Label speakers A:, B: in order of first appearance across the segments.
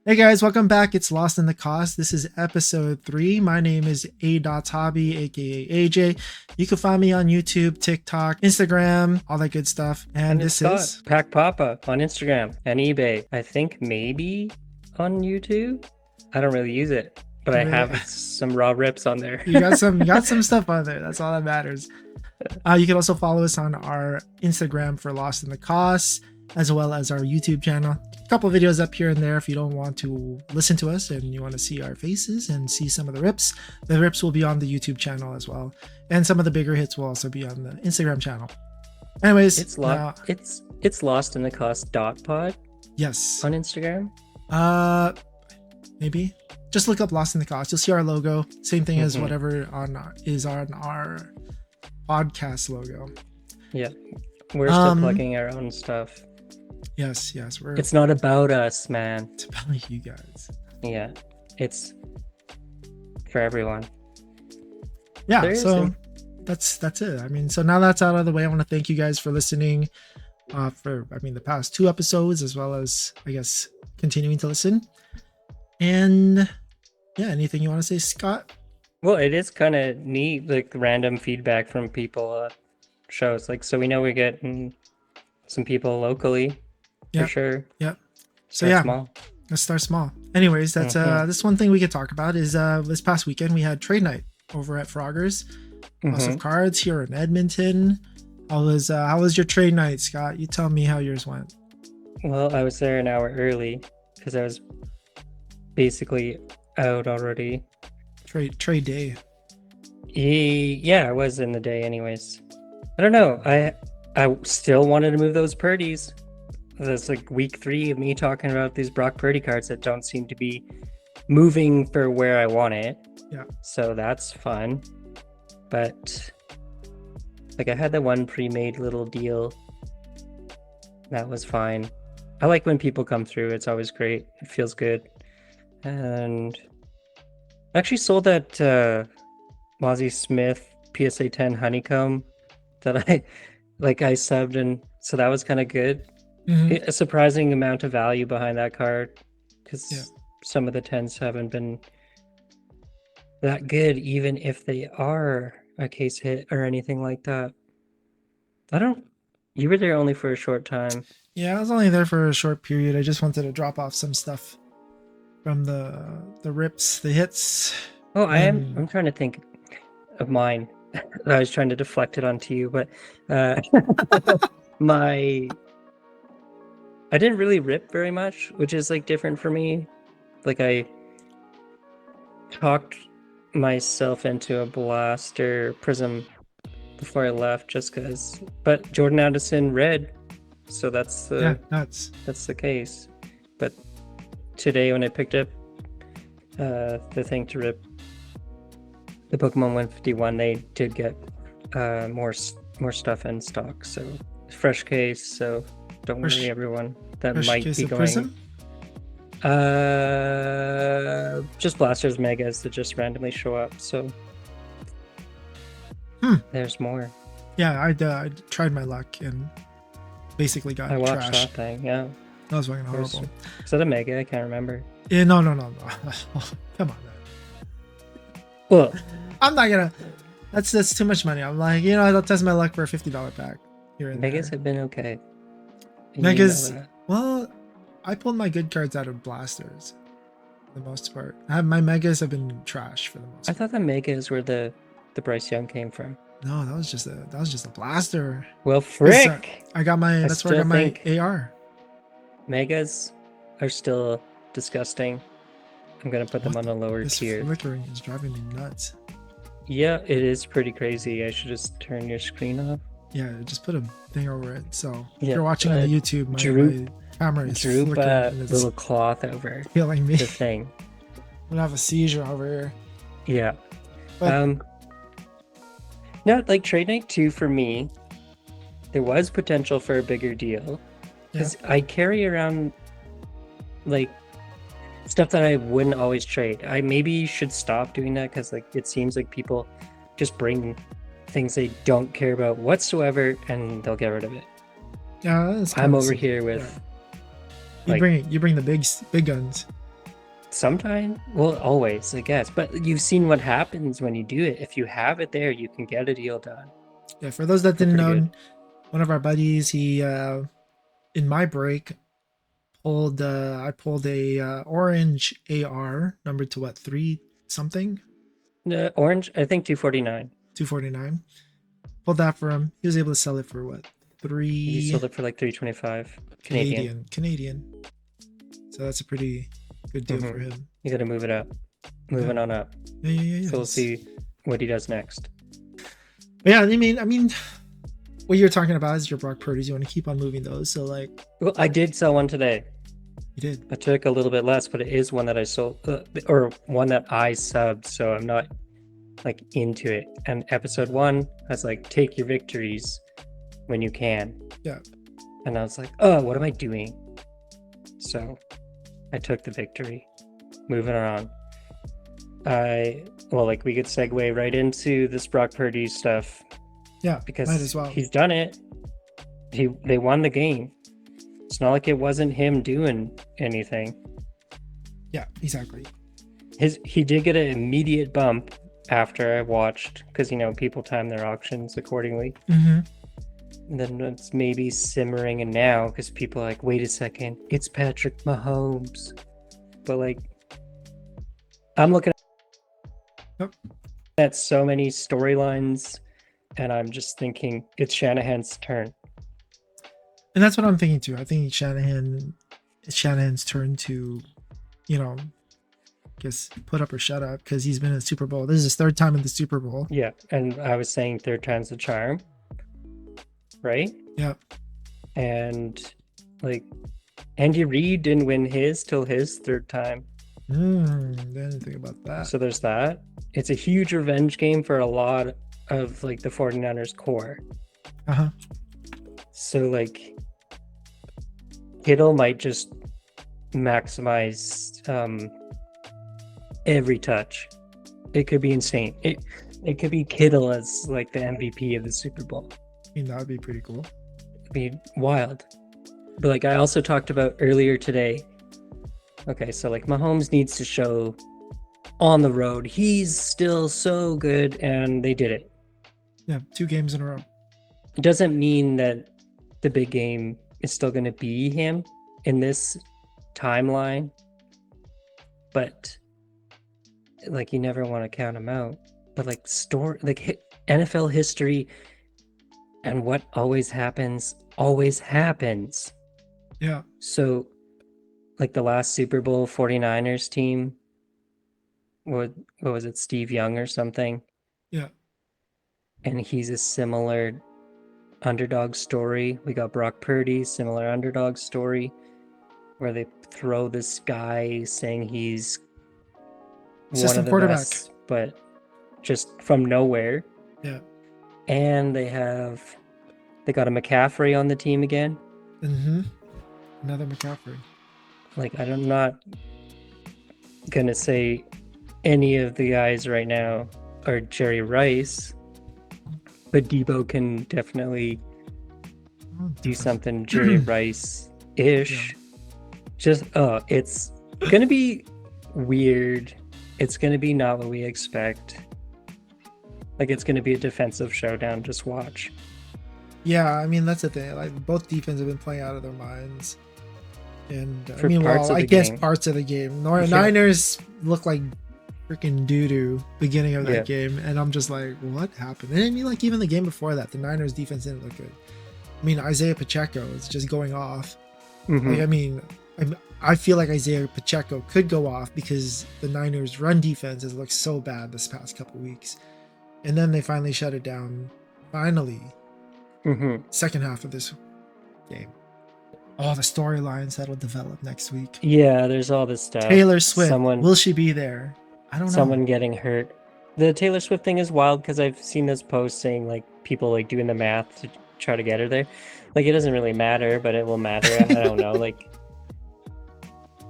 A: Hey guys, welcome back. It's Lost in the Cost. This is episode 3. My name is adot hobby, aka AJ. You can find me on YouTube, TikTok, Instagram, all that good stuff. And
B: it's
A: this
B: Scott,
A: is
B: Pack Papa on Instagram and eBay. I think maybe on YouTube. I don't really use it, but I
A: really,
B: have some raw rips on there.
A: you got some stuff on there. That's all that matters. You can also follow us on our Instagram for Lost in the Cost, as well as our YouTube channel. A couple videos up here and there if you don't want to listen to us and you want to see our faces and see some of the rips. The rips will be on the YouTube channel as well, and some of the bigger hits will also be on the Instagram channel. Anyways,
B: It's lost in the cost dot pod
A: yes,
B: on Instagram.
A: maybe just look up Lost in the Cost. You'll see our logo, same thing as
B: Mhm.
A: whatever is on our podcast logo.
B: Yeah, we're still plugging our own stuff.
A: Yes,
B: It's not about us, man.
A: it's about you guys.
B: Yeah, it's for everyone.
A: Yeah,
B: Seriously.
A: so that's it. I mean, so now that's out of the way, I want to thank you guys for listening for the past 2 episodes, as well as I guess continuing to listen. And yeah, anything you want to say, Scott?
B: Well, it is kind of neat, like random feedback from people shows. Like, so we know we're getting some people locally
A: Yep.
B: for sure.
A: Yep. So
B: Start
A: yeah,
B: small.
A: let's start small. Anyways, that's this one thing we could talk about is this past weekend we had trade night over at Frogger's House of Cards here in Edmonton. How was your trade night, Scott? You tell me how yours went.
B: Well, I was there an hour early because I was basically out already.
A: Trade day.
B: Yeah, I was in the day anyways. I don't know. I still wanted to move those Purdies. That's like week 3 of me talking about these Brock Purdy cards that don't seem to be moving for where I want it.
A: Yeah.
B: So that's fun. But like I had the one pre-made little deal. That was fine. I like when people come through. It's always great. It feels good. And I actually sold that Mozzie Smith PSA 10 honeycomb that I subbed, and so that was kind of good.
A: Mhm.
B: A surprising amount of value behind that card because some of the 10s haven't been that good, even if they are a case hit or anything like that. You were there only for a short time.
A: Yeah, I was only there for a short period. I just wanted to drop off some stuff from the rips, the hits.
B: Oh, I'm trying to think of mine. I was trying to deflect it onto you, but I didn't really rip very much, which is like different for me. Like I talked myself into a blaster prism before I left just because, but Jordan Addison red, so that's the case. But today when I picked up the thing to rip the Pokemon 151, they did get more stuff in stock, so fresh case, so don't worry everyone, that might be going prism? Just blasters megas that just randomly show up, so there's more.
A: Yeah, I tried my luck and basically got
B: I watched
A: trash.
B: that thing. Yeah,
A: that was fucking horrible.
B: Is that a mega? I can't remember.
A: Yeah, no. Come on, man.
B: Well,
A: I'm not gonna. That's too much money. I'm like, I'll test my luck for a $50 pack here and
B: megas
A: there.
B: have been okay.
A: Megas, well, I pulled my good cards out of blasters for the most part. My megas have been trash for the most part.
B: I thought the megas were the Bryce Young came from.
A: No, that was just a blaster.
B: Well, frick!
A: I got my. That's where I got my AR.
B: Megas are still disgusting. I'm gonna put them on a lower tier.
A: This flickering is driving me nuts.
B: Yeah, it is pretty crazy. I should just turn your screen off.
A: Yeah, just put a thing over it. So if you're watching on the YouTube, my camera is
B: flickering. A little cloth over
A: killing me.
B: The thing.
A: I'm gonna have a seizure over here.
B: Yeah. But, no, like trade night 2 for me, there was potential for a bigger deal because I carry around like stuff that I wouldn't always trade. I maybe should stop doing that because like it seems like people just bring things they don't care about whatsoever and they'll get rid of it.
A: Yeah,
B: I'm over here with
A: you bring the big guns.
B: Sometimes, well, always, I guess. But you've seen what happens when you do it. If you have it there, you can get a deal done.
A: Yeah, for those that didn't know,
B: good.
A: one of our buddies, he in my break pulled I pulled a orange AR numbered to what, 3 something?
B: Orange, I think 249.
A: 249. Pulled that for him. He was able to sell it for what?
B: He
A: 3
B: sold it for like 325 Canadian.
A: Canadian. So that's a pretty good deal for him.
B: You got to move it up. Moving on up.
A: Yeah.
B: So we'll see what he does next.
A: But yeah, I mean, what you're talking about is your Brock Purdy's. You want to keep on moving those. So like,
B: well, I did sell one today.
A: You did.
B: I took a little bit less, but it is one that I sold, or one that I subbed. So I'm not like into it. And episode 1 has like, take your victories when you can.
A: Yeah.
B: And I was like, oh, what am I doing? So I took the victory. Moving on. Like we could segue right into this Brock Purdy stuff.
A: Yeah,
B: because
A: might as well.
B: He's done it. They won the game. It's not like it wasn't him doing anything.
A: Yeah, exactly.
B: He did get an immediate bump after I watched, because people time their auctions accordingly. And then it's maybe simmering, and now because people are like, wait a second, it's Patrick Mahomes. But like, I'm looking at so many storylines, and I'm just thinking it's Shanahan's turn.
A: And that's what I'm thinking too. I think it's Shanahan's turn to, guess put up or shut up, because he's been in the Super Bowl. This is his 3rd time in the Super Bowl.
B: Yeah, and I was saying 3rd time's the charm, right?
A: Yeah.
B: And like, Andy Reid didn't win his till his 3rd time.
A: Didn't think about that.
B: So there's that. It's a huge revenge game for a lot of like the 49ers core. So like, Kittle might just maximize every touch. It could be insane. It could be Kittle as like the MVP of the Super Bowl.
A: I mean, that would be pretty cool.
B: It'd be wild. But like I also talked about earlier today. Okay, so like Mahomes needs to show on the road he's still so good, and they did it.
A: Yeah, 2 games in a row.
B: It doesn't mean that the big game is still going to be him in this timeline, but like you never want to count him out. But like NFL history and what always happens.
A: Yeah.
B: So like the last Super Bowl 49ers team, what was it, Steve Young or something?
A: Yeah.
B: And he's a similar underdog story. We got Brock Purdy, similar underdog story, where they throw this guy saying he's one of the best, but just from nowhere.
A: Yeah.
B: And they got a McCaffrey on the team again.
A: Another McCaffrey.
B: Like, I'm not gonna say any of the guys right now are Jerry Rice, but Debo can definitely do something Jerry Rice-ish. Yeah. It's gonna be weird. It's gonna be not what we expect. Like, it's gonna be a defensive showdown. Just watch.
A: Yeah, I mean, that's the thing. Like, both defenses have been playing out of their minds. And parts of the game. Niners look like freaking doo-doo beginning of that game, and I'm just like, what happened? And I mean, like, even the game before that, the Niners defense didn't look good. I mean, Isaiah Pacheco is just going off. Like, I mean, I feel like Isaiah Pacheco could go off because the Niners run defense has looked so bad this past couple weeks, and then they finally shut it down. Second half of this game. All the storylines that'll develop next week.
B: Yeah, there's all this stuff.
A: Taylor Swift, will she be there? I don't know.
B: Someone getting hurt. The Taylor Swift thing is wild because I've seen those posts saying like people like doing the math to try to get her there. Like, it doesn't really matter, but it will matter. I don't know. Like,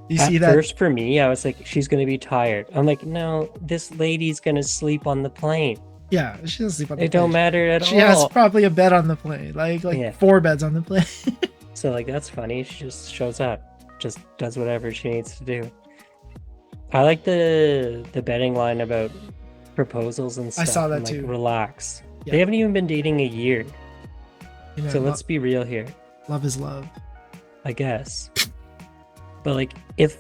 A: you see that?
B: First, for me, I was like, she's gonna be tired. I'm like, no, this lady's gonna sleep on the plane.
A: Yeah, she doesn't sleep on the plane.
B: It don't matter at all.
A: She has probably a bed on the plane, like 4 beds on the plane.
B: So like, that's funny. She just shows up, just does whatever she needs to do. I like the betting line about proposals and stuff.
A: I saw that
B: and, like,
A: too.
B: relax.
A: Yeah.
B: They haven't even been dating a year.
A: You know,
B: So let's be real here.
A: Love is love,
B: I guess. But like, if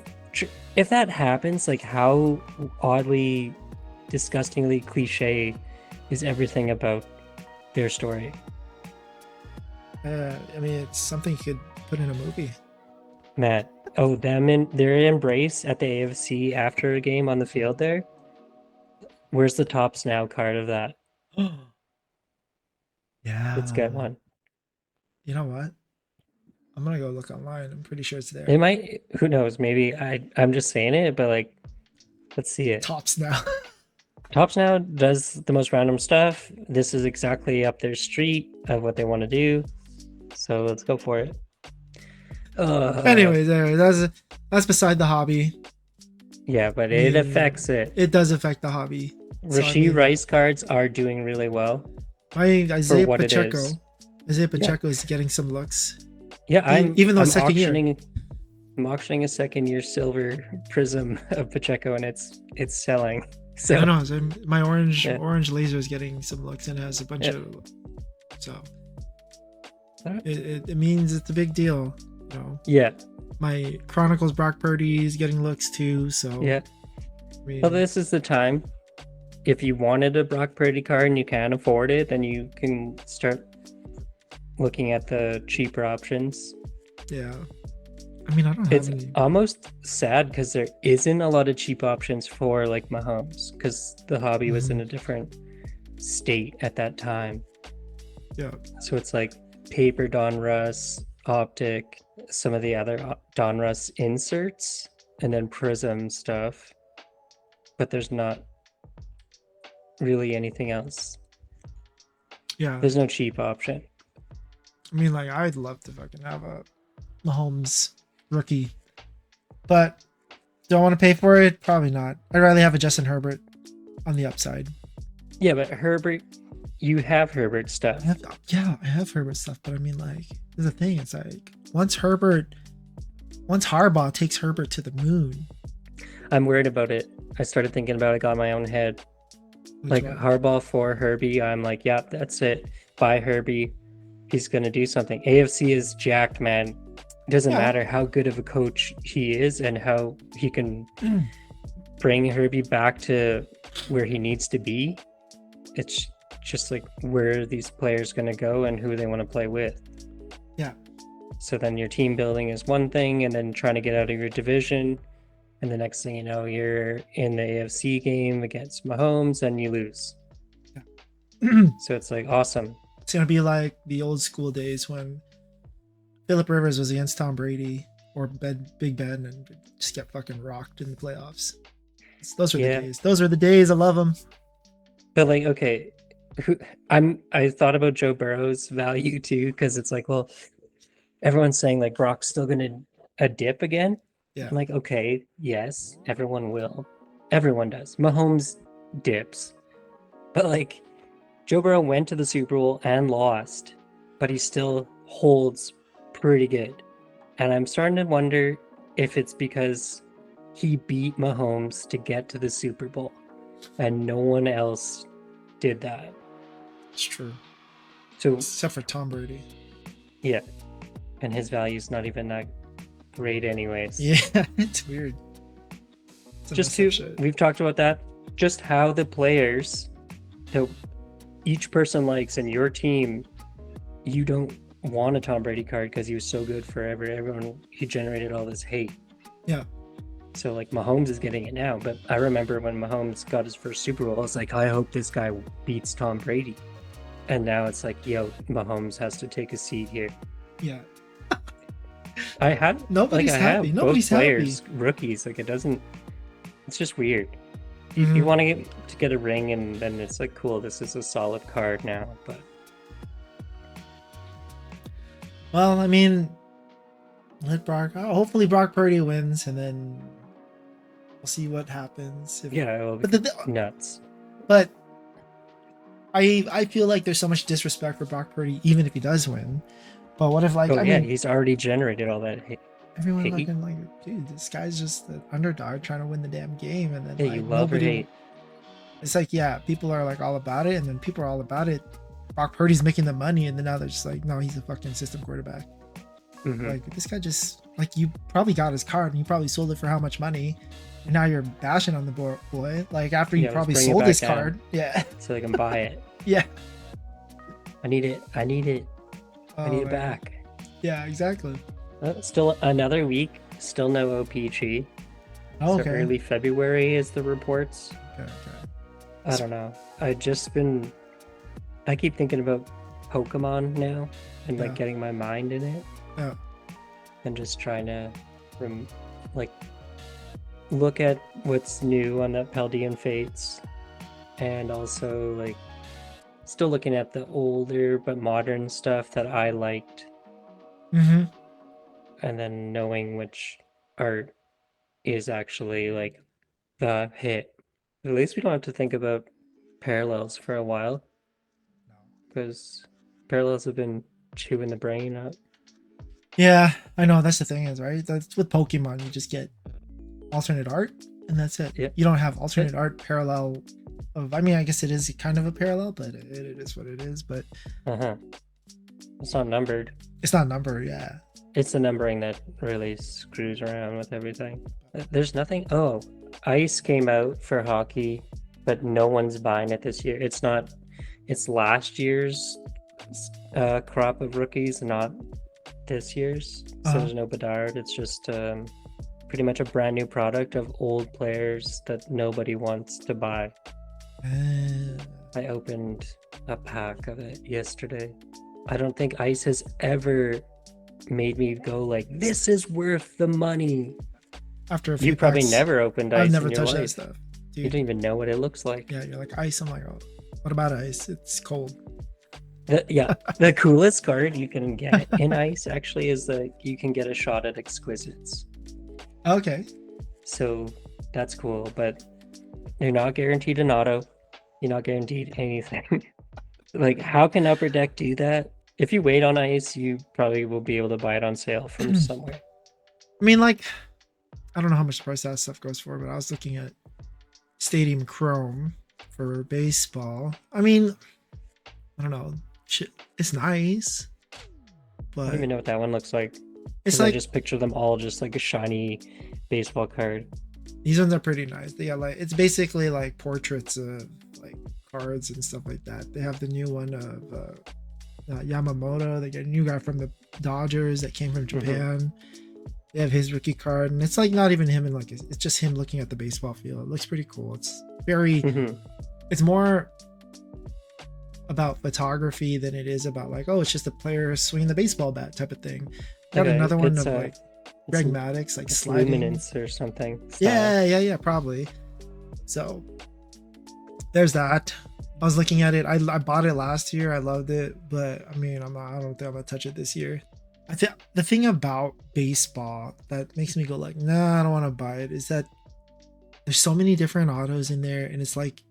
B: that happens, like, how oddly, disgustingly cliche is everything about their story?
A: I mean, it's something you could put in a movie.
B: Matt, oh, them in their embrace at the AFC after a game on the field there. Where's the Tops Now card of that?
A: Yeah.
B: Let's get one.
A: You know what? I'm gonna go look online. I'm pretty sure it's there.
B: It might. Who knows? Maybe I'm just saying it, but like, let's see it.
A: Tops Now.
B: Tops Now does the most random stuff. This is exactly up their street of what they want to do. So let's go for it.
A: Anyways, that's beside the hobby.
B: Yeah, but it affects it.
A: It does affect the hobby.
B: Rashid Rice cards are doing really well.
A: Isaiah Pacheco. Isaiah Pacheco is getting some looks.
B: Yeah,
A: even though
B: I'm
A: second
B: auctioning,
A: year.
B: I'm auctioning a second-year silver prism of Pacheco, and it's selling. So
A: I know. So my orange laser is getting some looks and has a bunch of. So it means it's a big deal. You know?
B: Yeah.
A: My Chronicles Brock Purdy is getting looks too. So
B: yeah. Well, this is the time. If you wanted a Brock Purdy card and you can't afford it, then you can start looking at the cheaper options.
A: Yeah. I mean, I don't have
B: It's
A: any.
B: almost sad because there isn't a lot of cheap options for like Mahomes because the hobby was in a different state at that time.
A: Yeah.
B: So it's like paper Donruss, optic, some of the other Donruss inserts, and then prism stuff. But there's not really anything else.
A: Yeah.
B: There's no cheap option.
A: I mean, like, I'd love to fucking have a Mahomes rookie, but do I want to pay for it? Probably not. I'd rather have a Justin Herbert on the upside.
B: Yeah, but Herbert, you have Herbert stuff.
A: I have Herbert stuff, but I mean, like, there's a thing. It's like once Harbaugh takes Herbert to the moon.
B: I'm worried about it. I started thinking about it, got my own head. Like Harbaugh for Herbie, I'm like, yeah, that's it. Buy Herbie. He's gonna do something. AFC is jacked, man. It doesn't matter how good of a coach he is and how he can bring Herbie back to where he needs to be. It's just like where these players gonna go and who they want to play with.
A: Yeah.
B: So then your team building is one thing, and then trying to get out of your division. And the next thing you know, you're in the AFC game against Mahomes and you lose.
A: Yeah.
B: So it's like awesome.
A: It's going to be like the old school days when Phillip Rivers was against Tom Brady or Big Ben and just get fucking rocked in the playoffs. Those were the days. Those were the days. I love them.
B: But like, okay, I thought about Joe Burrow's value too, because it's like, well, everyone's saying like Brock's still going to dip again.
A: Yeah.
B: I'm like, okay, yes, everyone will. Everyone does. Mahomes dips. But like, Joe Burrow went to the Super Bowl and lost, but he still holds pretty good. And I'm starting to wonder if it's because he beat Mahomes to get to the Super Bowl and no one else did that.
A: It's true.
B: So
A: except for Tom Brady.
B: Yeah. And his value's not even that great anyways.
A: Yeah, it's weird.
B: We've talked about that. Just how the players that each person likes in your team, you don't want a Tom Brady card because he was so good for everyone. He generated all this hate.
A: Yeah.
B: So like Mahomes is getting it now, but I remember when Mahomes got his first Super Bowl, I was like, I hope this guy beats Tom Brady. And now it's like, yo, Mahomes has to take a seat here.
A: Yeah.
B: Nobody's happy. Nobody's players,
A: happy.
B: Rookies. Like it's just weird. You want to get a ring, and then it's like, cool, this is a solid card now. But
A: well, I mean, hopefully Brock Purdy wins, and then we'll see what happens.
B: It'll be nuts.
A: But I feel like there's so much disrespect for Brock Purdy, even if he does win. But what if, like,
B: he's already generated all that hate.
A: Everyone
B: Hate?
A: fucking like, dude, this guy's just the underdog trying to win the damn game, and then
B: Yeah, you
A: like
B: love or
A: nobody.
B: hate.
A: It's like, yeah, people are like all about it, and then people are all about it. Brock Purdy's making the money, and then now they're just like, no, he's a fucking system quarterback. Like this guy just like, you probably got his card and you probably sold it for how much money, and now you're bashing on the boy like after you probably sold his card. Yeah,
B: so they can buy it.
A: Yeah,
B: I need it. I need it. I need it back.
A: Yeah, exactly.
B: Still another week. Still no OPG.
A: Oh,
B: so early February is the reports.
A: Okay.
B: I don't know. I keep thinking about Pokemon now and like getting my mind in it.
A: Yeah.
B: And just trying to look at what's new on that Paldean Fates, and also like still looking at the older but modern stuff that I liked. And then knowing which art is actually like the hit. At least we don't have to think about parallels for a while, because parallels have been chewing the brain up.
A: Yeah, I know. That's the thing is, right? That's with Pokemon, you just get alternate art and that's it.
B: Yeah.
A: You don't have alternate art parallel of, I mean, I guess it is kind of a parallel, but it is what it is. But
B: it's not numbered.
A: It's not numbered. Yeah,
B: it's the numbering that really screws around with everything. There's nothing. Oh, Ice came out for hockey, but no one's buying it this year. It's last year's crop of rookies, not this year's. So there's no Bedard. It's just pretty much a brand new product of old players that nobody wants to buy. I opened a pack of it yesterday. I don't think Ice has ever made me go like, this is worth the money.
A: After a few
B: you probably never opened Ice.
A: I've never
B: in your
A: touched
B: life.
A: that stuff. Dude.
B: You don't even know what it looks like.
A: Yeah, you're like, Ice. I'm like, oh, what about Ice? It's cold.
B: The coolest card you can get in Ice actually is you can get a shot at Exquisites.
A: Okay.
B: So that's cool, but you're not guaranteed an auto. You're not guaranteed anything. Like, how can Upper Deck do that? If you wait on Ice, you probably will be able to buy it on sale from somewhere.
A: I mean, like, I don't know how much the price that stuff goes for, but I was looking at Stadium Chrome for baseball. I mean, I don't know. It's nice, but
B: I don't even know what that one looks like.
A: It's like,
B: I just picture them all just like a shiny baseball card.
A: These ones are pretty nice. They got like, it's basically like portraits of like cards and stuff like that. They have the new one of Yamamoto. They get a new guy from the Dodgers that came from Japan. They have his rookie card, and it's like not even him, and like it's just him looking at the baseball field. It looks pretty cool. It's very it's more about photography than it is about like, oh, it's just a player swinging the baseball bat type of thing. Got another one of like Greg Maddux, like sliding
B: luminance or something
A: style. Yeah, probably. So there's that. I was looking at it. I bought it last year. I loved it, but I mean, I don't think I'm gonna touch it this year. I think the thing about baseball that makes me go like, nah, I don't want to buy it, is that there's so many different autos in there, and it's like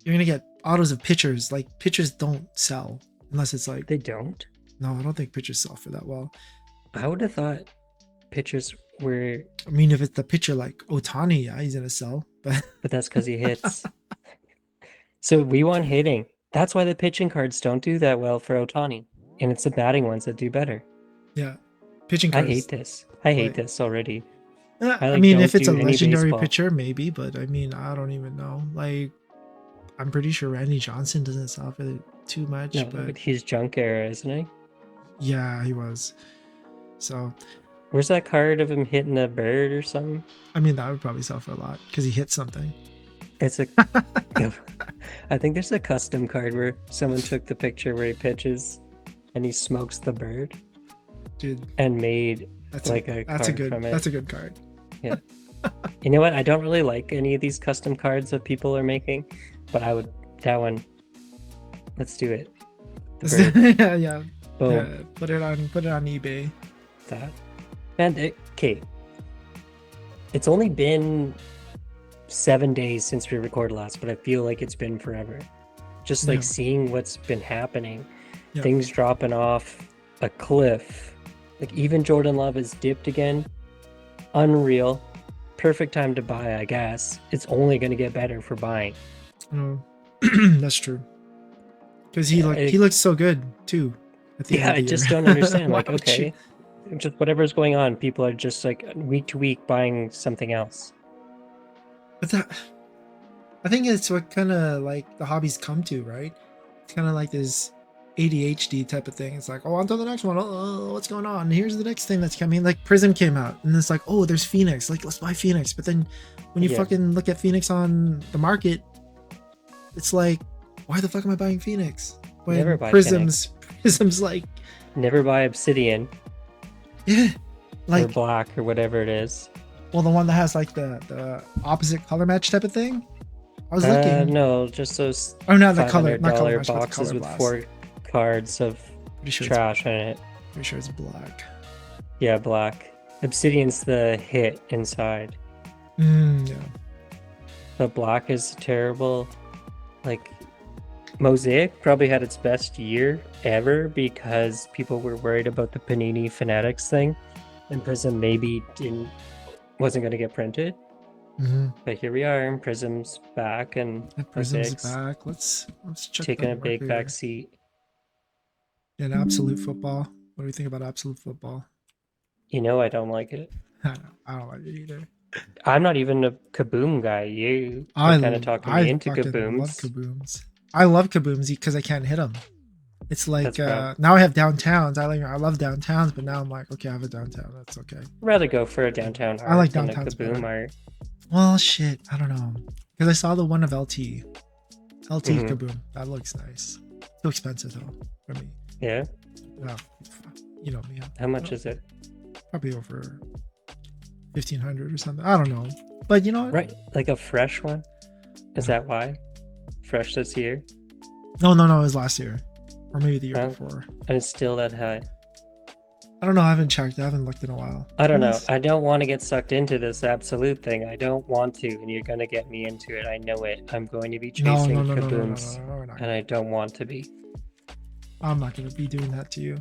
A: you're gonna get autos of pitchers. Like, pitchers don't sell unless it's like,
B: they don't.
A: No, I don't think pitchers sell for that well.
B: I would have thought pitchers were.
A: I mean, if it's the pitcher like Ohtani, yeah, he's gonna sell, but
B: that's because he hits. So we want hitting. That's why the pitching cards don't do that well for Ohtani, and it's the batting ones that do better.
A: Yeah, pitching cards.
B: I hate this. I hate this already.
A: I mean, if it's a legendary pitcher, maybe, but I mean, I don't even know. Like, I'm pretty sure Randy Johnson doesn't sell for it too much.
B: No,
A: but
B: he's junk era, isn't he?
A: Yeah, he was. So,
B: where's that card of him hitting a bird or something?
A: I mean, that would probably sell for a lot because he hit something.
B: It's a. I think there's a custom card where someone took the picture where he pitches, and he smokes the bird.
A: Dude,
B: and made that's a card from it.
A: That's a good card.
B: Yeah. You know what? I don't really like any of these custom cards that people are making, but I would that one. Let's do it.
A: Yeah.
B: Boom.
A: Yeah, put it on eBay.
B: That. And okay. It's only been 7 days since we recorded last, but I feel like it's been forever. Just like seeing what's been happening, things dropping off a cliff Like even Jordan Love is dipped again. Unreal. Perfect time to buy, I guess. It's only going to get better for buying.
A: Oh, that's true. Because he looks so good too. At the end of the
B: I just don't understand. Like, okay, just whatever's going on, people are just like week to week buying something else.
A: But I think it's what kind of like the hobbies come to, right? It's kind of like this ADHD type of thing. It's like, oh, on to the next one. Oh, what's going on? Here's the next thing that's coming. Like Prism came out, and it's like, oh, there's Phoenix. Like, let's buy Phoenix. But then when you fucking look at Phoenix on the market, it's like, why the fuck am I buying Phoenix? When
B: never buy
A: Prism's like,
B: never buy Obsidian.
A: Yeah, like
B: or black or whatever it is.
A: Well, the one that has like the opposite color match type of thing. I was looking.
B: No, just those.
A: Oh, not the color. Not color match,
B: boxes with 4 cards of trash in it.
A: Pretty sure it's black.
B: Yeah, black. Obsidian's the hit inside.
A: Yeah.
B: But black is terrible. Like, Mosaic probably had its best year ever because people were worried about the Panini Fanatics thing, and Prism maybe wasn't going to get printed. But here we are, and Prism's back, and
A: Prism's back. Let's check.
B: Taking a big back seat.
A: And Absolute Football. What do you think about Absolute Football?
B: You know I don't like it.
A: I don't like it either.
B: I'm not even a Kaboom guy. You are kind of talking me into Kabooms.
A: I love Kabooms. I love Kabooms because I can't hit them. It's like now I have downtowns. I love downtowns, but now I'm like, okay, I have a downtown. That's okay.
B: I'd rather go for a downtown art.
A: I like
B: than
A: downtowns
B: a Kaboom art.
A: Well, shit, I don't know, because I saw the one of LT Kaboom. That looks nice. Too expensive though for me.
B: Yeah.
A: You know me.
B: How much is it?
A: Probably over 1,500 or something. I don't know, but you know what?
B: Right, like a fresh one. Is that why? Fresh this year?
A: No, it was last year, or maybe the year before.
B: And it's still that high.
A: I don't know. I haven't checked. I haven't looked in a while.
B: I don't know. I don't want to get sucked into this Absolute thing. I don't want to, and you're going to get me into it. I know it. I'm going to be chasing Kabooms, and I don't want to be.
A: I'm not going to be doing that to you.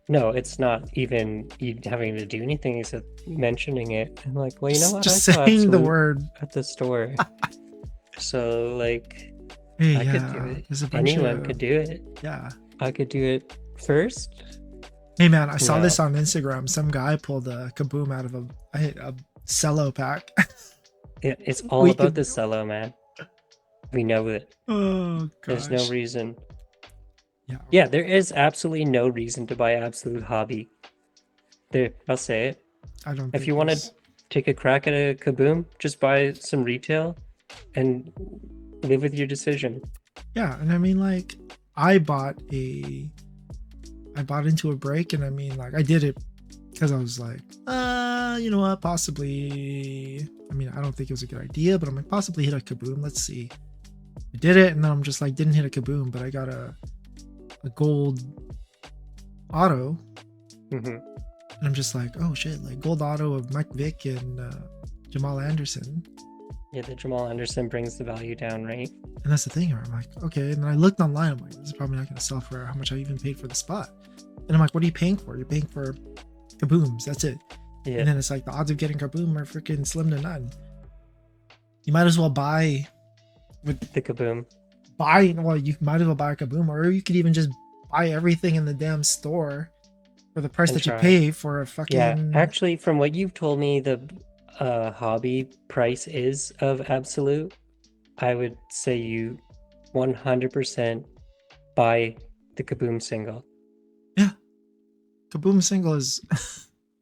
B: No, it's not even you having to do anything except mentioning it. I'm like, well, you know what?
A: Just saying the word
B: at the store. So, like,
A: hey,
B: I could do it. Anyone could do it.
A: Yeah.
B: I could do it first.
A: Hey man, I saw this on Instagram. Some guy pulled a Kaboom out of a cello pack.
B: It's all about the cello, man. We know it.
A: Oh, gosh.
B: There's no reason. Yeah, there is absolutely no reason to buy Absolute Hobby. There, I'll say it.
A: I don't.
B: If you want to take a crack at a Kaboom, just buy some retail and live with your decision.
A: Yeah, and I mean, like, I bought into a break, and I mean, like, I did it because I was like, you know what, possibly. I mean, I don't think it was a good idea, but I'm like, possibly hit a Kaboom. Let's see. I did it, and then I'm just like, didn't hit a Kaboom, but I got a gold auto. And I'm just like, oh shit, like gold auto of Mike Vick and Jamal Anderson.
B: Yeah, the Jamal Anderson brings the value down, right?
A: And that's the thing. I'm like, okay. And then I looked online. I'm like, this is probably not going to sell for how much I even paid for the spot. And I'm like, what are you paying for? You're paying for Kabooms. That's it. Yeah. And then it's like the odds of getting Kaboom are freaking slim to none. You might as well buy with
B: the Kaboom.
A: You might as well buy a Kaboom, or you could even just buy everything in the damn store for the price that you pay for a fucking.
B: Yeah, actually, from what you've told me, the hobby price is of Absolute. I would say you 100% buy the Kaboom single.
A: Yeah, Kaboom single is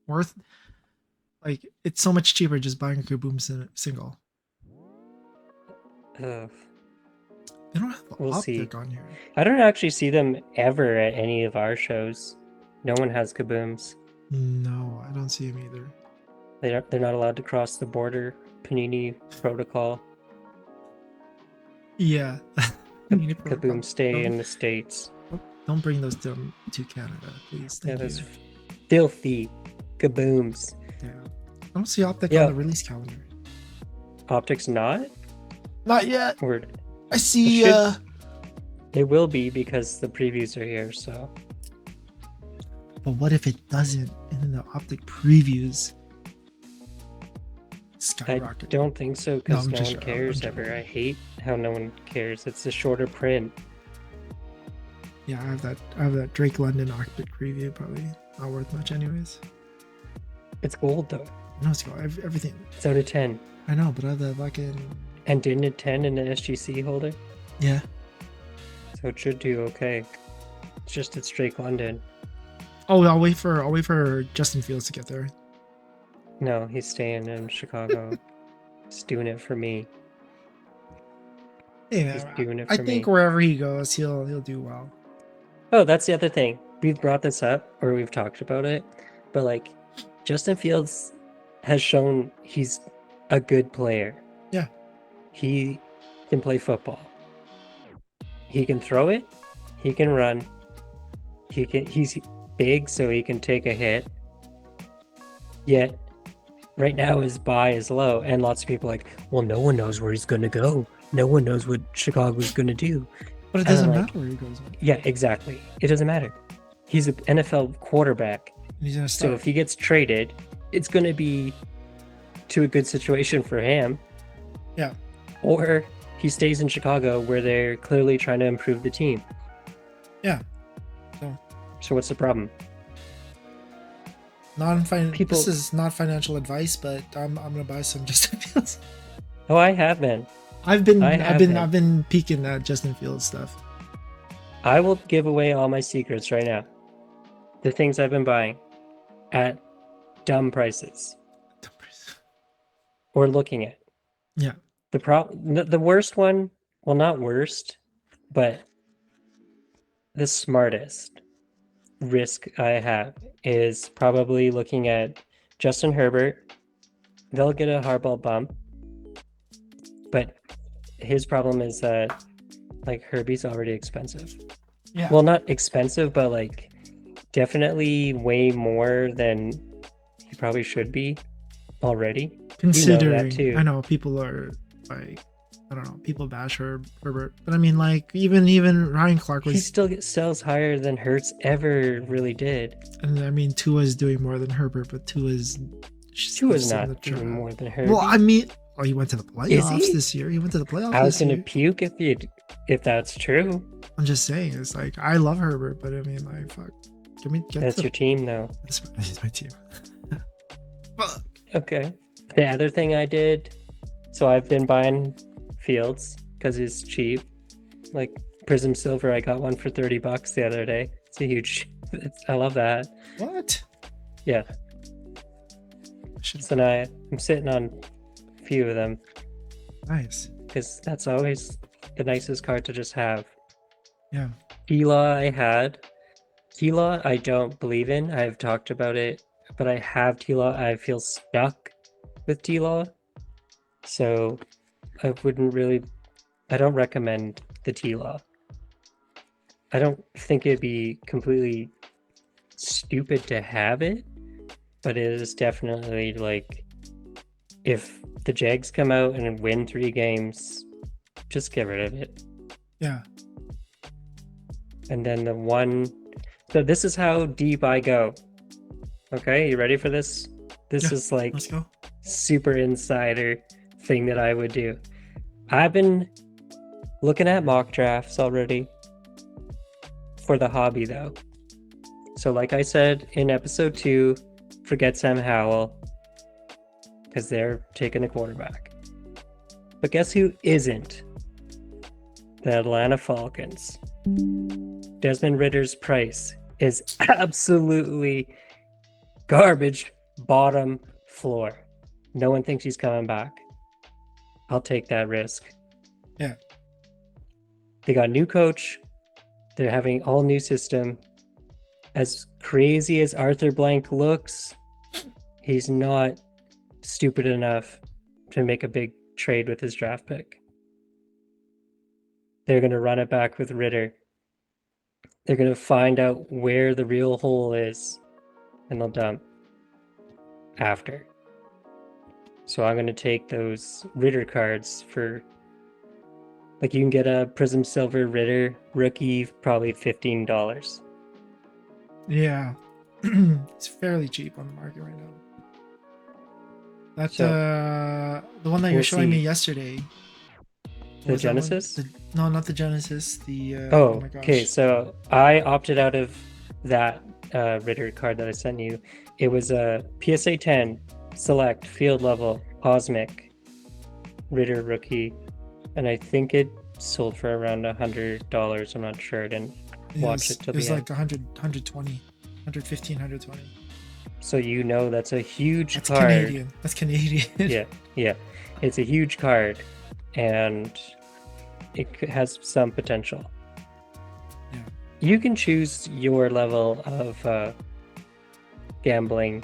A: worth, like, it's so much cheaper just buying a Kaboom single. They don't have Optic on here.
B: I don't actually see them ever at any of our shows. No one has Kabooms.
A: No, I don't see them either.
B: They're not allowed to cross the border. Panini protocol.
A: Yeah.
B: Kaboom stay in the States.
A: Don't bring those to Canada, please. Thank you.
B: Those filthy Kabooms.
A: Yeah. I don't see Optic on the release calendar.
B: Optic's not?
A: Not yet.
B: Word.
A: I see.
B: It will be because the previews are here. So.
A: But what if it doesn't, and then the optic previews skyrocket.
B: I don't think so, because no one cares ever. I hate how no one cares. It's a shorter print.
A: Yeah, I have that Drake London optic preview. Probably not worth much, anyways.
B: It's gold though.
A: No, it's gold. Everything.
B: It's out of 10.
A: I know, but I have the fucking.
B: And didn't it 10 in the SGC holder?
A: Yeah.
B: So it should do okay. It's just it's Drake London.
A: Oh, I'll wait for Justin Fields to get there.
B: No, he's staying in Chicago. He's doing it for me.
A: Yeah, he's doing it for me. I think wherever he goes, he'll do well.
B: Oh, that's the other thing. We've brought this up, or we've talked about it, but like, Justin Fields has shown he's a good player.
A: Yeah.
B: He can play football. He can throw it. He can run. He's big, so he can take a hit. Yet, right now his buy is low, and lots of people are like, well, no one knows where he's going to go. No one knows what Chicago's going to do.
A: But it doesn't matter where he goes.
B: Yeah, exactly. It doesn't matter. He's an NFL quarterback.
A: He's gonna start.
B: So if he gets traded, it's going to be to a good situation for him.
A: Yeah.
B: Or he stays in Chicago, where they're clearly trying to improve the team.
A: Yeah.
B: So what's the problem?
A: This is not financial advice, but I'm gonna buy some Justin Fields.
B: Oh, I have been.
A: I've been peeking at Justin Fields stuff.
B: I will give away all my secrets right now. The things I've been buying at dumb prices. Or looking at.
A: Yeah.
B: The worst one, well, not worst, but the smartest risk I have is probably looking at Justin Herbert. They'll get a hardball bump, but his problem is that like Herbie's already expensive.
A: Yeah.
B: Well, not expensive, but like definitely way more than he probably should be already.
A: Considering, you know that too. I know people are like, I don't know, people bash Herbert, but I mean, like even Ryan Clark
B: he still sells higher than Hurts ever really did.
A: And I mean, Tua's doing more than Herbert, but Tua's
B: not doing more than Herbert.
A: Well, I mean, he went to the playoffs this year. He went to the playoffs.
B: I was gonna puke if that's true.
A: I'm just saying, it's like I love Herbert, but I mean, like, fuck.
B: That's your team, though.
A: That's my team. Fuck.
B: Okay. The other thing I did, so I've been buying Fields because it's cheap. Like Prism Silver, I got one for $30 the other day. It's a huge. I love that.
A: What?
B: Yeah. So now I'm sitting on a few of them.
A: Nice.
B: Because that's always the nicest card to just have.
A: Yeah.
B: Tila I had. Tila I don't believe in. I've talked about it, but I have Tila. I feel stuck with Tila. So I don't recommend the Tila. I don't think it'd be completely stupid to have it, but it is definitely like, if the Jags come out and win 3 games, just get rid of it.
A: Yeah.
B: And then so this is how deep I go. Okay, you ready for this? This is like super insider thing that I would do. I've been looking at mock drafts already for the hobby though. So like I said in episode 2, forget Sam Howell because they're taking a quarterback. But guess who isn't? The Atlanta Falcons. Desmond Ritter's price is absolutely garbage bottom floor. No one thinks he's coming back. I'll take that risk.
A: Yeah.
B: They got a new coach. They're having all new system. As crazy as Arthur Blank looks, he's not stupid enough to make a big trade with his draft pick. They're going to run it back with Ritter. They're going to find out where the real hole is, and they'll dump after. So I'm going to take those Ritter cards for, like, you can get a Prism Silver Ritter rookie, probably $15.
A: Yeah. It's fairly cheap on the market right now. That's
B: So
A: the one that you're showing me yesterday.
B: The Genesis?
A: No, not the Genesis. The
B: oh
A: my gosh.
B: Okay, so I opted out of that Ritter card that I sent you. It was a PSA 10 select field level cosmic Ritter rookie, and I think it sold for around $100. I'm not sure. I didn't watch it till the end.
A: It was like 100, 120, 115, 120.
B: So you know that's a huge
A: That's
B: card.
A: Canadian. That's Canadian.
B: Yeah. It's a huge card, and it has some potential.
A: Yeah.
B: You can choose your level of gambling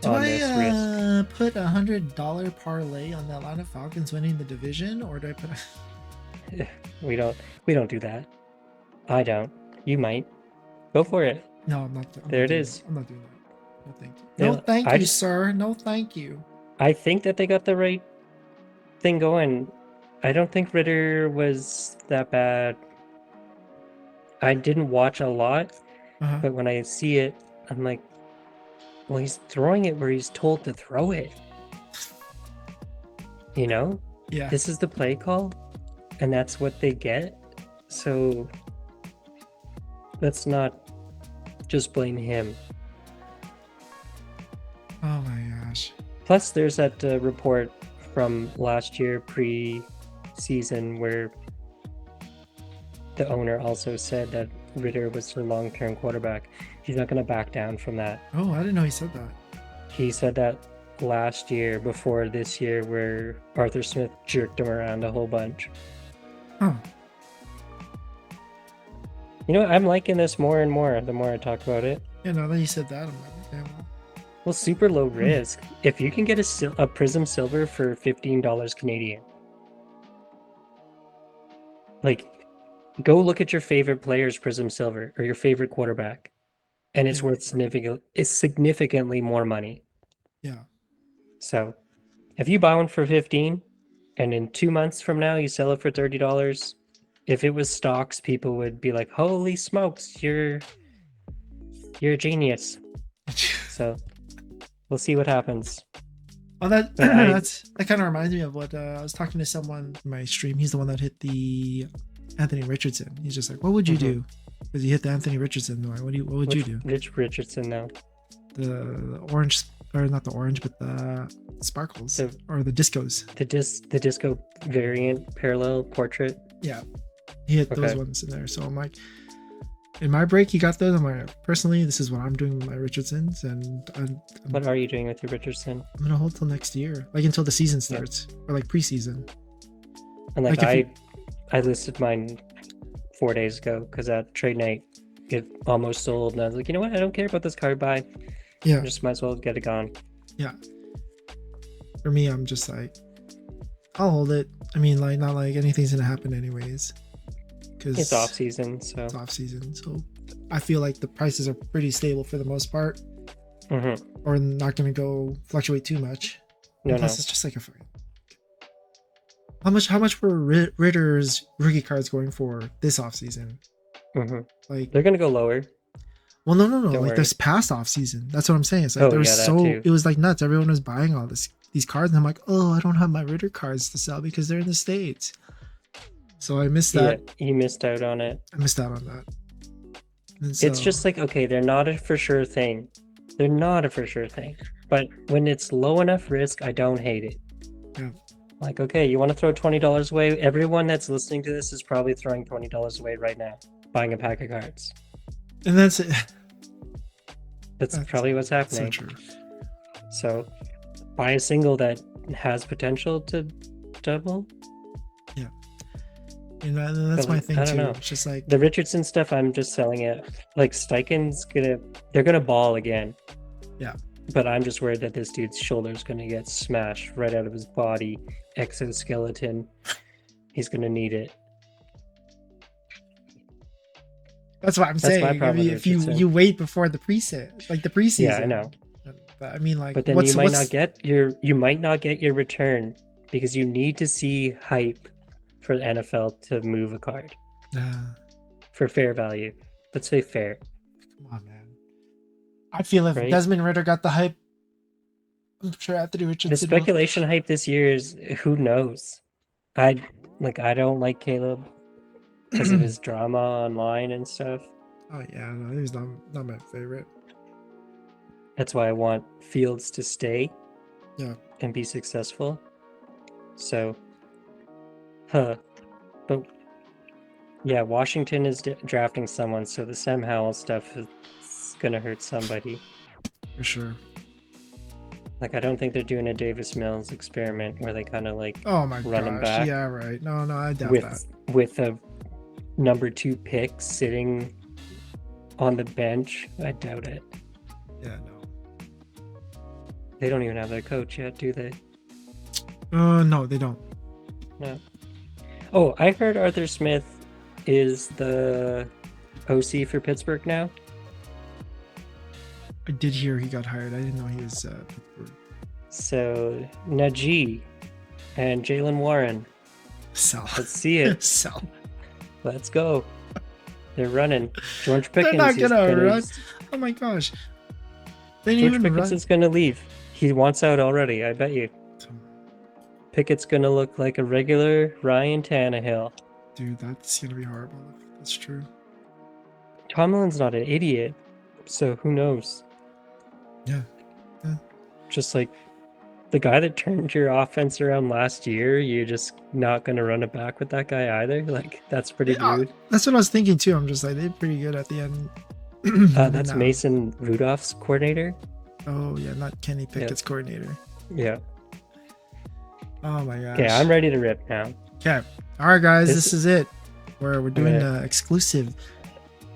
B: on this risk.
A: Do I put $100 parlay on the Atlanta Falcons winning the division, or do I put?
B: We don't do that. I don't. You might. Go for it.
A: No, I'm not.
B: There it is.
A: I'm not doing that. No, thank you. No, thank you, sir. No, thank you.
B: I think that they got the right thing going. I don't think Ritter was that bad. I didn't watch a lot, but when I see it, I'm like, well, he's throwing it where he's told to throw it. You know?
A: Yeah.
B: This is the play call, and that's what they get. So let's not just blame him.
A: Oh my gosh.
B: Plus, there's that report from last year pre-season where the owner also said that Ritter was their long-term quarterback. He's not going to back down from that.
A: Oh, I didn't know he said that.
B: He said that last year before this year, where Arthur Smith jerked him around a whole bunch.
A: Huh.
B: You know, I'm liking this more and more the more I talk about it.
A: Yeah, now that you said that, I'm like, okay,
B: well, super low risk. If you can get a Prism Silver for $15 Canadian, like, go look at your favorite player's Prism Silver or your favorite quarterback, and it's worth significantly more money.
A: Yeah.
B: So, if you buy one for 15, and in 2 months from now you sell it for $30, if it was stocks, people would be like, "Holy smokes, you're a genius." So, we'll see what happens.
A: Oh, that kind of reminds me of what I was talking to someone in my stream. He's the one that hit the Anthony Richardson. He's just like, "What would you do?" Because he hit the Anthony Richardson. Like, what would you do?
B: Which Richardson now?
A: The orange, or not the orange, but the sparkles, or the discos.
B: The disco variant parallel portrait.
A: Yeah, he hit those ones in there. So I'm like, in my break, he got those. I'm like, personally, this is what I'm doing with my Richardsons, and
B: what are you doing with your Richardson?
A: I'm gonna hold till next year, like until the season starts, or like preseason.
B: And like I listed mine 4 days ago because at trade night it almost sold, and I was like, you know what? I don't care about this card buy.
A: Yeah,
B: I just might as well get it gone.
A: Yeah. For me, I'm just like, I'll hold it. I mean, like, not like anything's gonna happen anyways, because
B: it's off season. So
A: it's off season. So I feel like the prices are pretty stable for the most part, or not gonna go fluctuate too much. Plus, it's just like a fucking. How much were Ritter's rookie cards going for this off season? Like,
B: they're gonna go lower.
A: Well, no. Like this past off season. That's what I'm saying. It's like it was like nuts. Everyone was buying all these cards, and I'm like, oh, I don't have my Ritter cards to sell because they're in the States. So I missed that.
B: Yeah, you missed out on it.
A: I missed out on that.
B: It's just like, okay, they're not a for sure thing. But when it's low enough risk, I don't hate it.
A: Yeah.
B: Like, okay, you want to throw $20 away? Everyone that's listening to this is probably throwing $20 away right now, buying a pack of cards.
A: And that's it.
B: That's probably what's happening.
A: So true.
B: So buy a single that has potential to double.
A: Yeah. And that's my thing too. Know. It's just like
B: the Richardson stuff, I'm just selling it. Like Steichen's they're gonna ball again.
A: Yeah.
B: But I'm just worried that this dude's shoulder's gonna get smashed right out of his body, exoskeleton. He's gonna need it.
A: That's what I'm saying. I mean, if you wait before the preset, like the preseason.
B: Yeah, I know.
A: But I mean, like,
B: but then you might not get your return because you need to see hype for the NFL to move a card for fair value. Let's say fair.
A: Come on, man. I feel if
B: right?
A: Desmond Ritter got the hype, I'm sure Anthony
B: The
A: Richardson will.
B: speculation hype this year is who knows. I don't like Caleb because of his drama online and stuff.
A: Oh yeah, no, he's not my favorite.
B: That's why I want Fields to stay.
A: Yeah.
B: And be successful. So, but yeah, Washington is drafting someone, so the Sam Howell stuff is gonna hurt somebody.
A: For sure.
B: Like, I don't think they're doing a Davis Mills experiment where they kind of like
A: run
B: him back.
A: Yeah, right. No, I doubt that.
B: With a number 2 pick sitting on the bench, I doubt it.
A: Yeah, no.
B: They don't even have their coach yet, do they?
A: No, they don't.
B: No. Oh, I heard Arthur Smith is the OC for Pittsburgh now.
A: I did hear he got hired. I didn't know he was Pittsburgh.
B: So Najee and Jalen Warren.
A: Sell.
B: Let's see it.
A: Sell.
B: Let's go. They're running. George Pickens.
A: They're not gonna run. Oh my gosh.
B: George Pickens is gonna leave. He wants out already. I bet you. Pickett's gonna look like a regular Ryan Tannehill.
A: Dude, that's gonna be horrible if that's true.
B: Tomlin's not an idiot, so who knows?
A: Yeah.
B: Just like the guy that turned your offense around last year, you're just not gonna run it back with that guy either. Like, that's pretty rude.
A: That's what I was thinking too. I'm just like, they're pretty good at the end.
B: That's Mason Rudolph's coordinator.
A: Oh yeah, not Kenny Pickett's coordinator.
B: Yeah.
A: Oh my gosh.
B: Okay, I'm ready to rip now.
A: Okay. All right, guys, this is it. We're doing an exclusive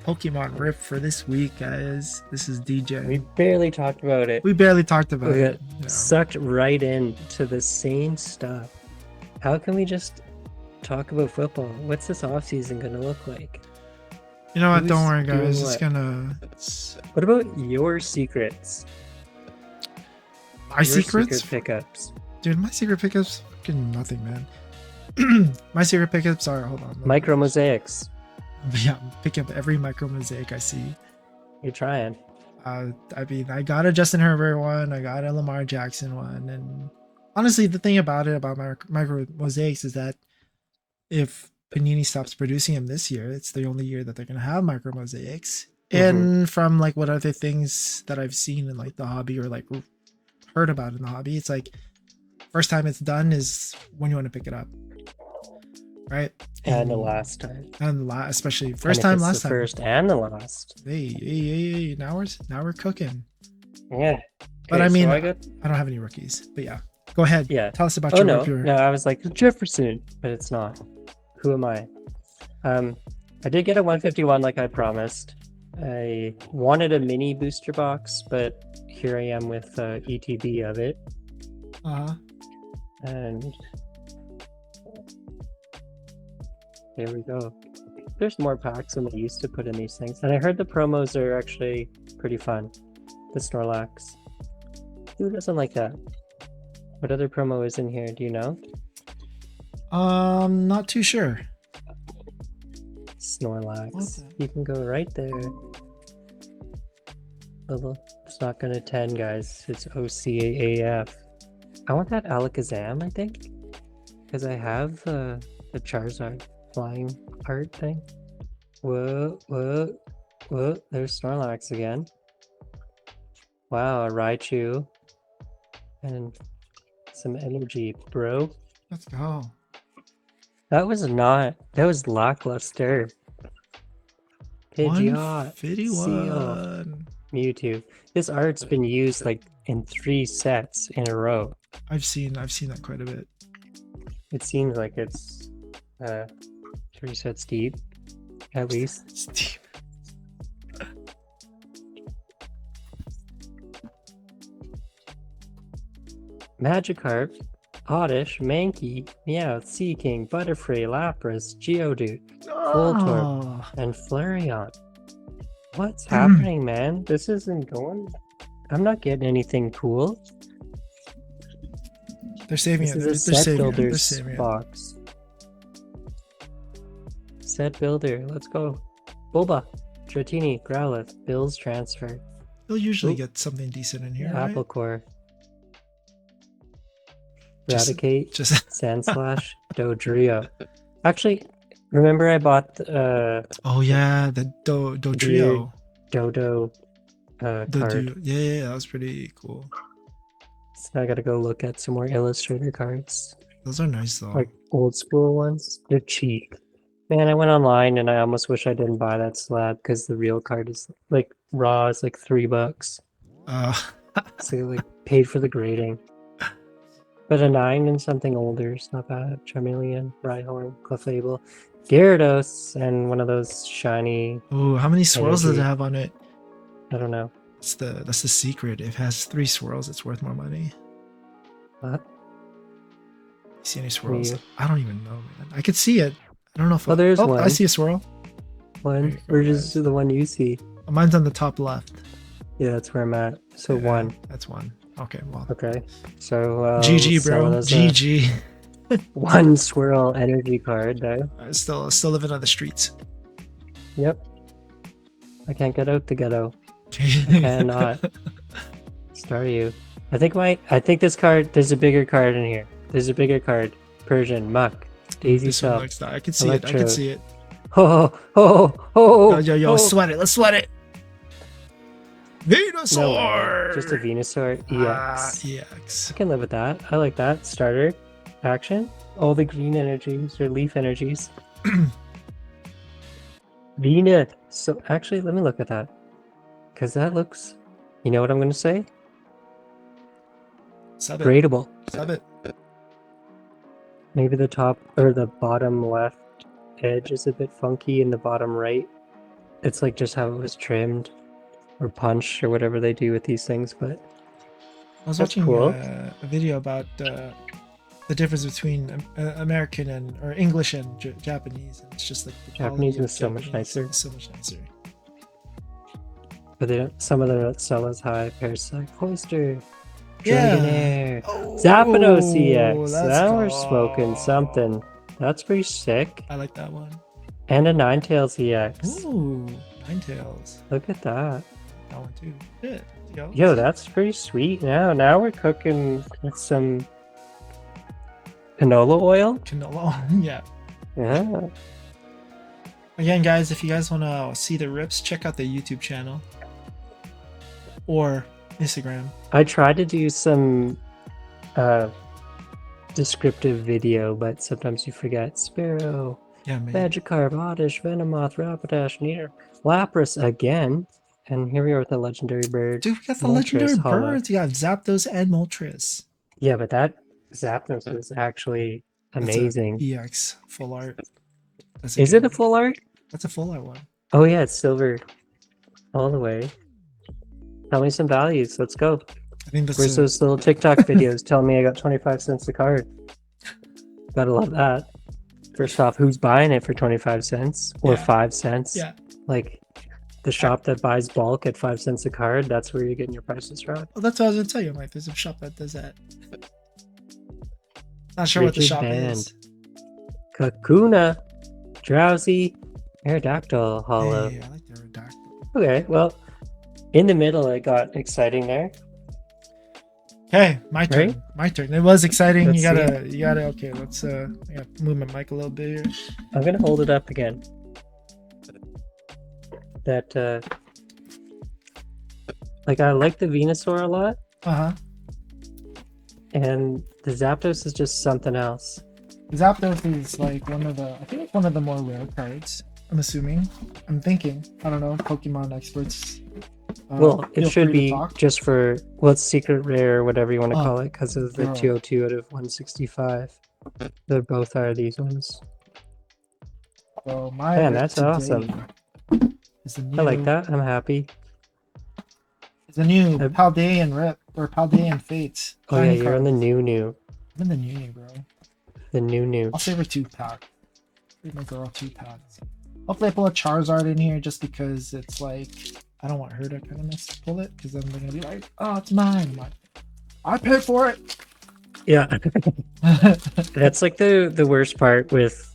A: Pokemon rip for this week, guys. This is DJ.
B: We barely talked about it.
A: We barely talked about it.
B: Sucked right into the same stuff. How can we just talk about football? What's this offseason going to look like?
A: You know what? Don't worry, guys. It's gonna.
B: What about your secrets?
A: My secrets?
B: Secret pickups.
A: Dude, my secret pickups? Fucking nothing, man. My secret pickups are, hold on.
B: Micro mosaics.
A: Yeah, pick up every micro mosaic I see.
B: You're trying.
A: I mean, I got a Justin Herbert one, I got a Lamar Jackson one, and honestly, the thing about my micro mosaics is that if Panini stops producing them this year, it's the only year that they're gonna have micro mosaics. And from like what other things that I've seen in like the hobby or like heard about in the hobby, it's like first time it's done is when you want to pick it up, right?
B: And the last time.
A: And especially first time, last time.
B: First and the last.
A: Hey! Now we're cooking.
B: Yeah.
A: But I mean, I don't have any rookies. But yeah, go ahead.
B: Yeah.
A: Tell us about your rookie.
B: No, I was like Jefferson, but it's not. Who am I? I did get a 151 like I promised. I wanted a mini booster box, but here I am with ETB of it. And there we go. There's more packs than they used to put in these things. And I heard the promos are actually pretty fun. The Snorlax. Who doesn't like that? What other promo is in here? Do you know?
A: Not too sure.
B: Snorlax. You can go right there. It's not gonna 10, guys. It's OCAAF. I want that Alakazam, I think. Because I have the Charizard flying art thing. Whoa. There's Snorlax again. Wow, a Raichu. And some energy, bro.
A: Let's go.
B: That was lackluster. Pidgeot.
A: 151.
B: Mewtwo. This art's been used like in 3 sets in a row.
A: I've seen that quite a bit.
B: It seems like it's 3 sets deep, at least.
A: Steve.
B: Magikarp, Oddish, Mankey, Meowth, Seaking, Butterfree, Lapras, Geodude, Voltorb, and Flareon. What's happening, man? This isn't going. I'm not getting anything cool.
A: They're saving it.
B: This is a set builder's box. Set builder. Let's go. Boba, Dratini, Growlithe, Bills transfer.
A: You'll usually get something decent in here, right?
B: Apple Core. Eradicate, Sandslash, Dodrio. Actually, remember I bought
A: oh yeah, the Dodrio.
B: Dodo card.
A: Yeah, that was pretty cool.
B: So I gotta go look at some more Illustrator cards.
A: Those are nice though.
B: Like old school ones. They're cheap. Man, I went online and I almost wish I didn't buy that slab because the real card is like raw is like $3. So like paid for the grading. But a 9 and something older is not bad. Charmeleon, Rhyhorn, Clefable, Gyarados, and one of those shiny.
A: Oh, how many swirls does it have on it?
B: I don't know.
A: That's the secret. If it has 3 swirls, it's worth more money.
B: What?
A: You see any swirls? I don't even know, man. I could see it. I don't know if
B: there's one.
A: I see a swirl.
B: One. Or just the one you see.
A: Mine's on the top left.
B: Yeah, that's where I'm at. So
A: yeah,
B: one.
A: That's one. Okay, well.
B: Okay. So
A: GG, bro. GG.
B: One swirl energy card there.
A: Still living on the streets.
B: Yep. I can't get out the ghetto. I cannot. Star you. I think this card, there's a bigger card in here. There's a bigger card. Persian, Muck, Daisy Cell.
A: I can see it. I can see it.
B: Yo,
A: sweat it. Let's sweat it. Venusaur!
B: No, just a Venusaur EX.
A: EX.
B: I can live with that. I like that. Starter. Action. All the green energies or leaf energies. Vena. So actually, let me look at that. Because that looks... You know what I'm going to say? Gradable.
A: Sub it.
B: Maybe the top or the bottom left edge is a bit funky, and the bottom right, it's like just how it was trimmed or punched or whatever they do with these things. But
A: I was watching a video about the difference between American or English and Japanese, and it's just like the
B: Japanese is so much nicer.
A: So much nicer.
B: But some of them don't sell as high. Parasite, Cloister,
A: Yeah.
B: Dragonair, Zapdos EX. Now we're smoking something. That's pretty sick.
A: I like that one.
B: And a Ninetales EX.
A: Ooh, Ninetales.
B: Look at that.
A: That one too. Good.
B: Yo, that's pretty sweet. Now we're cooking with some canola oil.
A: Yeah.
B: Yeah.
A: Again, guys, if you guys want to see the rips, check out the YouTube channel or Instagram.
B: I tried to do some descriptive video, but sometimes you forget. Sparrow, Magikarp, Oddish, Venomoth, Rapidash, Nidoran, Lapras again. And here we are with the legendary bird.
A: Dude, we got the legendary birds. You got Zapdos and Moltres.
B: Yeah, but that Zapdos is actually amazing.
A: EX full art.
B: Is it a full art?
A: That's a full art one.
B: Oh yeah, it's silver all the way. Tell me some values. Let's go.
A: I think that's
B: Where's those little TikTok videos telling me I got 25 cents a card? Gotta love that. First off, who's buying it for 25 cents or 5 cents?
A: Yeah.
B: Like the shop that buys bulk at 5 cents a card, that's where you're getting your prices from.
A: Well, that's what I was gonna tell you, Mike. There's a shop that does that. Not sure what the shop is.
B: Kakuna, Drowsy, Aerodactyl, Hollow.
A: Hey, I like the Aerodactyl.
B: Okay, well, in the middle it got exciting there.
A: Okay, my turn.
B: Right?
A: My turn. It was exciting.
B: Let's
A: you gotta. Okay, let's. I gotta move my mic a little bit here.
B: I'm gonna hold it up again. That like I like the Venusaur a lot. And the Zapdos is just something else.
A: Zapdos is like one of the more rare cards. I'm assuming. I'm thinking. I don't know. Pokemon experts.
B: Well, it should be just for it's secret rare or whatever you want to call it because of the 202 out of 165. They both are these ones.
A: So
B: man, that's awesome. I like that. I'm happy.
A: It's a new Paldean Rip or Paldean Fates.
B: Oh yeah, you're on the new.
A: I'm in the new, bro.
B: The new.
A: I'll save her 2-pack. My girl 2-packs. Hopefully I pull a Charizard in here just because it's like I don't want her to kind of pull it because then they're gonna be like, oh, it's mine. I'm like, I paid for it.
B: Yeah. That's like the worst part with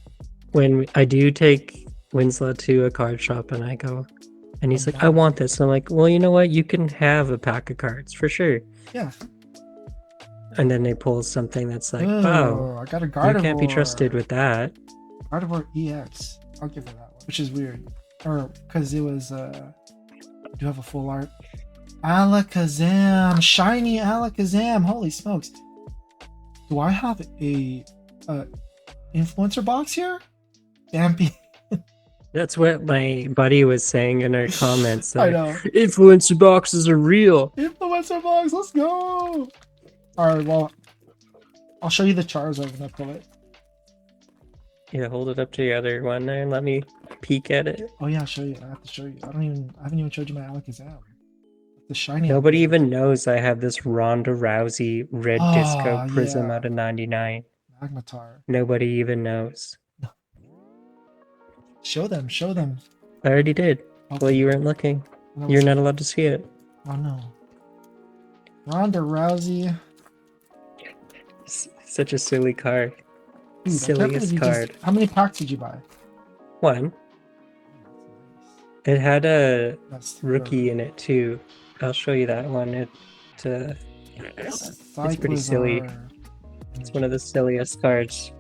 B: when I do take Winslow to a card shop and I go, And he's like, I want this. And I'm like, well, you know what? You can have a pack of cards for sure.
A: Yeah.
B: And then they pull something that's like,
A: I got a Gardevoir.
B: You can't be trusted with that.
A: Gardevoir EX. I'll give her that one, which is weird. Or because it was do have a full art. Alakazam, shiny Alakazam. Holy smokes! Do I have a influencer box here? Dampy.
B: That's what my buddy was saying in our comments.
A: I know.
B: Influencer boxes are real.
A: Influencer box, let's go. All right, well, I'll show you the Charizard when I pull it.
B: Yeah, hold it up to the other one there and let me peek at it.
A: Oh yeah, I'll show you. I have to show you. I haven't even showed you my Alakazam. The shiny.
B: Nobody
A: Alakazam.
B: Even knows I have this Ronda Rousey red disco prism out of 99.
A: Magmatar.
B: Nobody even knows.
A: Show them.
B: I already did.
A: Okay.
B: Well, you weren't looking. You're not allowed to see it.
A: Oh no. Ronda Rousey.
B: Such a silly card.
A: Dude,
B: Silliest card.
A: How many packs did you buy?
B: One. It had a rookie in it too. I'll show you that one. It's pretty silly. It's one of the silliest cards.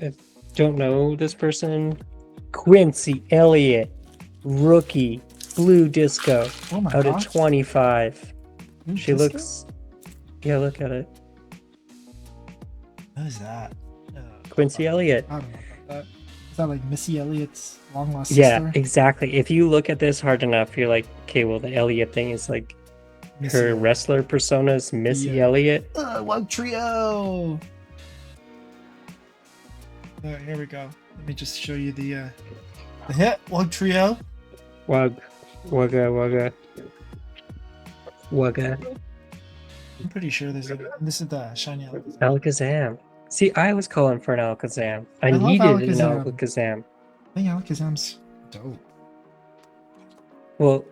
B: I don't know this person. Quincy Elliott, rookie, blue disco, out of 25. She looks. Yeah, look at it.
A: What is that?
B: Quincy Elliott.
A: I don't know about that. Is that like Missy Elliott's long lost sister?
B: Yeah, exactly. If you look at this hard enough, you're like, okay, well, the Elliott thing is like her wrestler persona is Missy Elliott.
A: Wug Trio. Here we go. Let me just show you the hit. Wug Trio.
B: Wugga.
A: I'm pretty sure this is the shiny Alakazam.
B: Alakazam. See, I was calling for an Alakazam. I needed an Alakazam.
A: I think Alakazam's dope.
B: Well,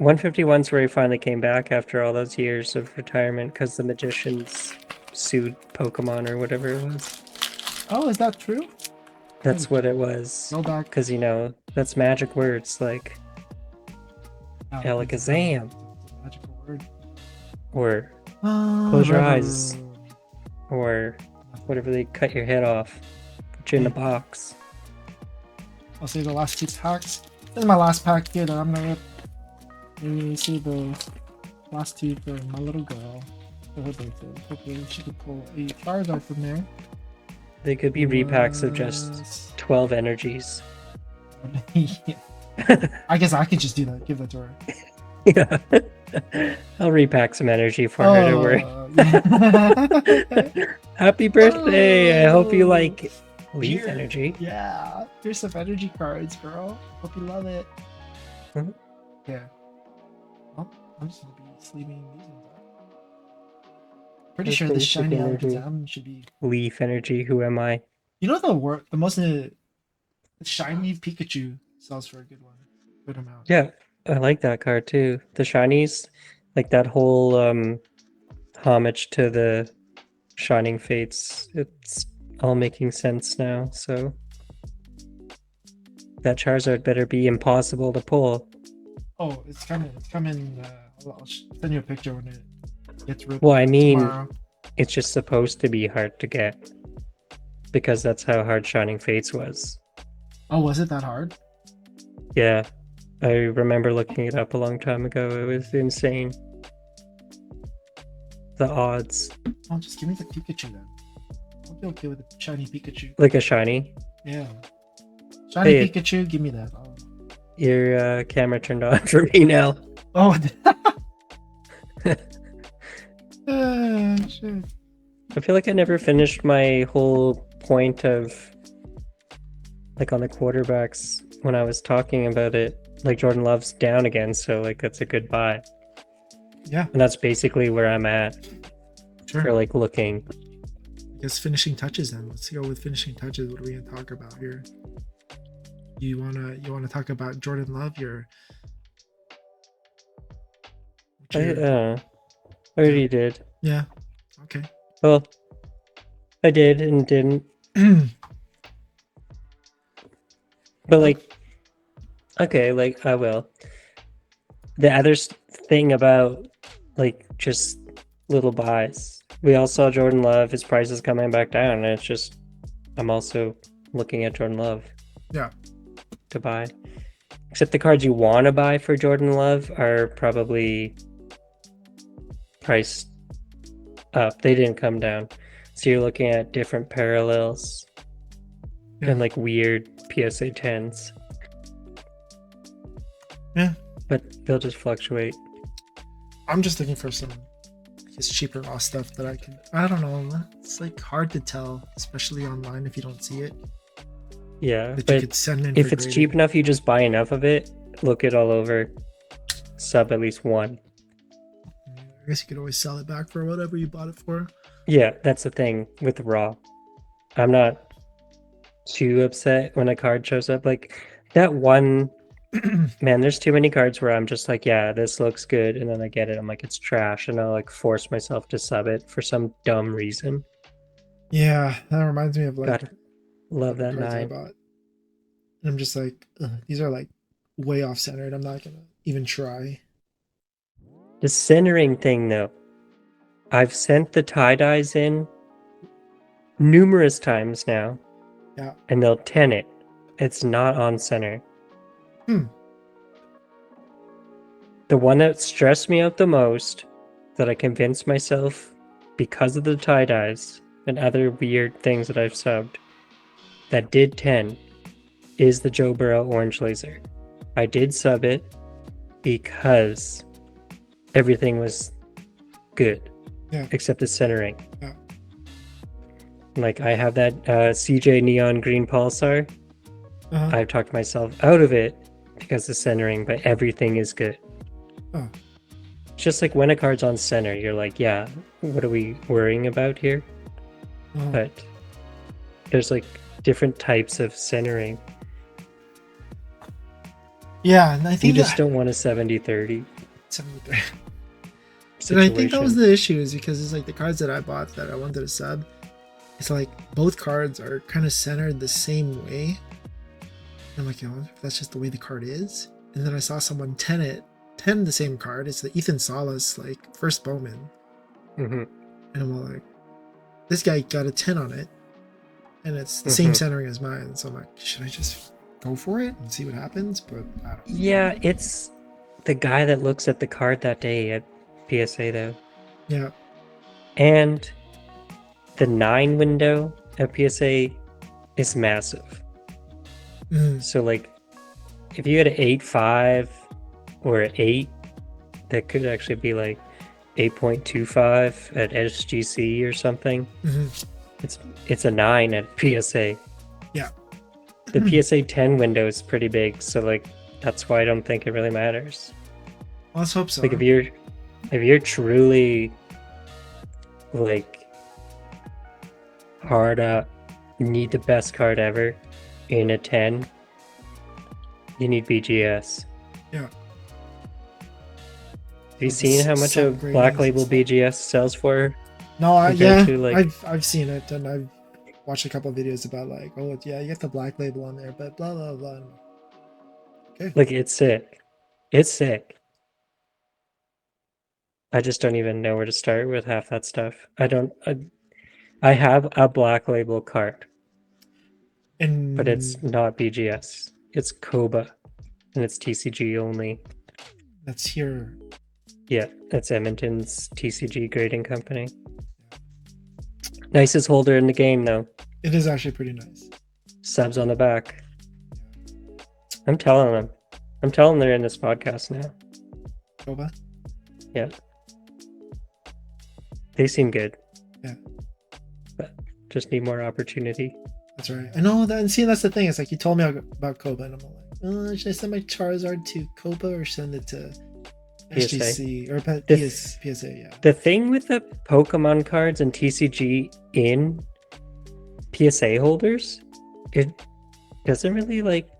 B: 151's where he finally came back after all those years of retirement because the magicians sued Pokemon or whatever it was.
A: Oh, is that true?
B: That's what it was.
A: Go back.
B: Because, that's magic words like Alakazam.
A: Magical word.
B: Or close your eyes. Or whatever, they cut your head off. Put you in a box.
A: I'll say the last 2 packs. This is my last pack here that I'm gonna rip. You see the last 2 for my little girl for her birthday. Hopefully she could pull a Charizard from there.
B: They could be repacks of just 12 energies.
A: Yeah. I guess I could just do that. Give that to her.
B: Yeah. I'll repack some energy for her, don't worry. Happy birthday! I hope you like Leaf energy.
A: Yeah. Here's some energy cards, girl. Hope you love it.
B: Mm-hmm.
A: Yeah. Well, I'm just gonna be sleeving these ones up. Pretty sure the shiny Alakazam should be
B: Leaf energy. Who am I?
A: You know the most the shiny Pikachu sells for a good amount.
B: Yeah, I like that card too. The shinies, like that whole homage to the Shining Fates. It's all making sense now. So that Charizard better be impossible to pull.
A: Oh, it's coming. I'll send you a picture when it gets ripped.
B: Well, I mean,
A: tomorrow.
B: It's just supposed to be hard to get because that's how hard Shining Fates was.
A: Oh, was it that hard?
B: Yeah, I remember looking it up a long time ago. It was insane. The odds.
A: Oh, just give me the Pikachu then. I'll be okay with the shiny Pikachu.
B: Like a shiny?
A: Yeah. Shiny Pikachu, give me that. Oh.
B: Your camera turned on for me now.
A: Oh. Shit.
B: I feel like I never finished my whole point of like on the quarterbacks when I was talking about it. Like Jordan Love's down again, so like that's a good buy.
A: Yeah.
B: And that's basically where I'm at.
A: Sure.
B: For like looking.
A: I guess finishing touches then. Let's go with finishing touches. What are we gonna talk about here? You wanna talk about Jordan Love?
B: I already did.
A: Yeah. Okay.
B: Well, I did and didn't. But like, Okay, like I will. The other thing about like just little buys, we all saw Jordan Love. His price is coming back down, and it's just I'm also looking at Jordan Love.
A: Yeah.
B: To buy, except the cards you want to buy for Jordan Love are probably priced up. They didn't come down, so you're looking at different parallels and like weird PSA 10s.
A: Yeah,
B: but they'll just fluctuate.
A: I'm just looking for some just cheaper raw stuff that I don't know, it's like hard to tell, especially online if you don't see it.
B: Yeah,
A: that
B: but
A: you could send in
B: if it's
A: grading.
B: cheap enough, you just buy enough of it, look it all over, sub at least one.
A: I guess you could always sell it back for whatever you bought it for.
B: Yeah, that's the thing with raw. I'm not too upset when a card shows up. Like that one, man, there's too many cards where I'm just like, yeah, this looks good. And then I get it. I'm like, it's trash. And I'll like force myself to sub it for some dumb reason.
A: Yeah, that reminds me of like,
B: God, love that 9.
A: I bought. And I'm just like, these are like way off centered. I'm not going to even try.
B: The centering thing though, I've sent the tie-dyes in numerous times now.
A: Yeah.
B: And they'll 10 it. It's not on center. The one that stressed me out the most, that I convinced myself because of the tie-dyes and other weird things that I've subbed, that did 10, is the Joe Burrow Orange Laser. I did sub it because everything was good, except the centering.
A: Yeah.
B: Like I have that CJ Neon Green Pulsar. I've talked myself out of it because of centering, but everything is good.
A: Oh.
B: It's just like when a card's on center, you're like, yeah, what are we worrying about here? But there's like different types of centering.
A: Yeah, and I think
B: you just don't want a 70-30.
A: 70-30. And I think that was the issue, is because it's like the cards that I bought that I wanted to sub, it's like both cards are kind of centered the same way. And I'm like, you know, that's just the way the card is. And then I saw someone 10 the same card. It's the Ethan Salas, like first Bowman. And I'm like, this guy got a 10 on it, and it's the same centering as mine. So I'm like, should I just go for it and see what happens? But I don't know.
B: Yeah, it's the guy that looks at the card that day at PSA though.
A: Yeah.
B: And the 9 window at PSA is massive. So like if you had an 8.5 or an 8, that could actually be like 8.25 at SGC or something. It's a 9 at PSA.
A: Yeah.
B: The PSA 10 window is pretty big, so like that's why I don't think it really matters.
A: Well, let's hope so.
B: Like if you're truly like hard up, you need the best card ever in a 10, you need BGS.
A: Yeah.
B: Have you seen how much a Black Label BGS sells for?
A: No, I've seen it, and I've watched a couple of videos about like, oh yeah, you get the Black Label on there, but blah blah blah. Okay.
B: Like it's sick. It's sick. I just don't even know where to start with half that stuff. I have a Black Label card, but it's not BGS. It's Koba, and it's TCG only.
A: That's here.
B: Yeah, that's Edmonton's TCG grading company. Nicest holder in the game, though.
A: It is actually pretty nice.
B: Subs on the back. I'm telling them. I'm telling them they're in this podcast now.
A: Koba?
B: Yeah. They seem good.
A: Yeah.
B: But just need more opportunity.
A: That's right. I know that, and see, that's the thing. It's like you told me about Koba, and I'm like, should I send my Charizard to Koba or send it to SGC or PSA? Yeah.
B: The thing with the Pokemon cards and TCG in PSA holders, it doesn't really like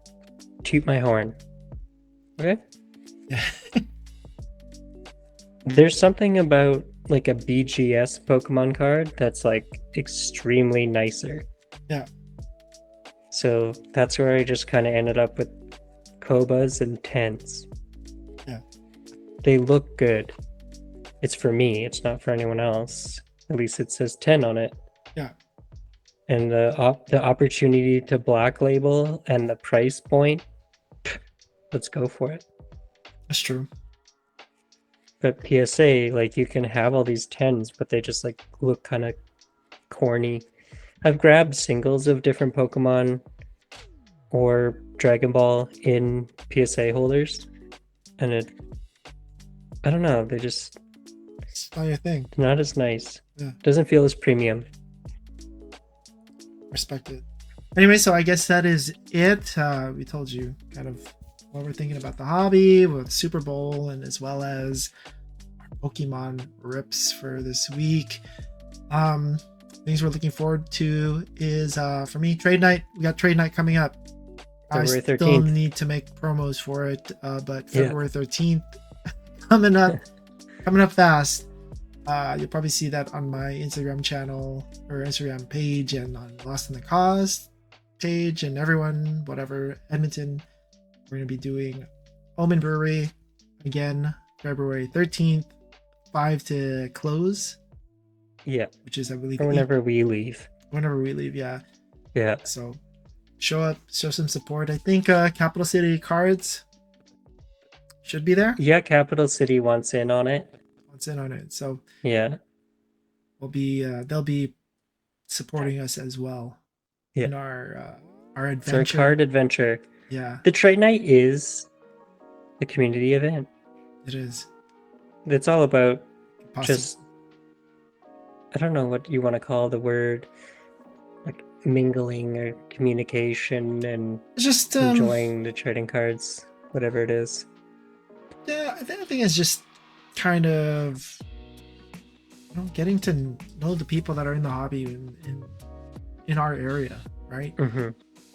B: toot my horn. Okay.
A: Yeah.
B: There's something about like a BGS Pokemon card that's like extremely nicer.
A: Yeah.
B: So that's where I just kind of ended up with Kobas and 10s.
A: Yeah.
B: They look good. It's for me. It's not for anyone else. At least it says 10 on it.
A: Yeah.
B: And the opportunity to black label and the price point, let's go for it.
A: That's true.
B: But PSA, like, you can have all these 10s, but they just like look kind of corny. I've grabbed singles of different Pokemon or Dragon Ball in PSA holders, and I don't know, they just,
A: it's not your thing.
B: not as nice.
A: Yeah.
B: Doesn't feel as premium.
A: Respect it. Anyway, so I guess that is it. We told you kind of what we're thinking about the hobby with Super Bowl, and as well as our Pokemon rips for this week. Things we're looking forward to is for me, trade night. We got trade night coming up.
B: February
A: I still
B: 13th.
A: need to make promos for it, but February 13th coming up fast. You'll probably see that on my Instagram channel or Instagram page, and on Lost in the Cause page, and everyone, whatever, Edmonton. We're going to be doing Omen Brewery again, February 13th, 5 to close.
B: Yeah.
A: Which is, I believe,
B: or whenever we leave.
A: Whenever we leave, yeah.
B: Yeah.
A: So show up, show some support. I think Capital City Cards should be there.
B: Yeah, Capital City wants in on it.
A: So
B: yeah,
A: they'll be supporting us as well in our adventure.
B: It's our card adventure.
A: Yeah.
B: The trade night is a community event.
A: It is.
B: It's all about just, I don't know what you want to call the word, like mingling or communication and
A: just
B: enjoying the trading cards, whatever it is.
A: Yeah, I think it's just kind of, getting to know the people that are in the hobby in our area, right?
B: Mm-hmm.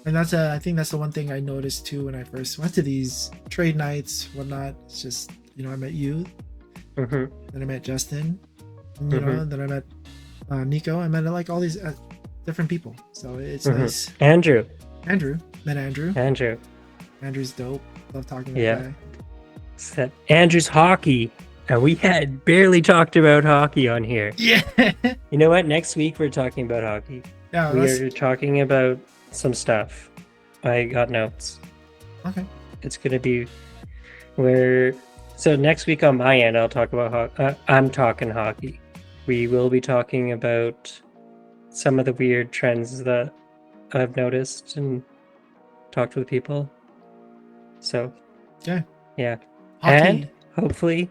A: And I think that's the one thing I noticed too when I first went to these trade nights, whatnot. It's just, I met you,
B: mm-hmm.
A: then I met Justin, and, then I met Nico. I met like all these different people, so it's nice.
B: Andrew,
A: met Andrew. Andrew's dope. Love talking to that guy.
B: Except Andrew's hockey, and we had barely talked about hockey on here.
A: Yeah.
B: You know what? Next week we're talking about hockey.
A: Yeah,
B: we are talking about some stuff. I got notes.
A: Okay.
B: It's gonna be so next week on my end, I'll talk about I'm talking hockey. We will be talking about some of the weird trends that I've noticed and talked with people. So,
A: okay.
B: Yeah.
A: Hockey.
B: And hopefully,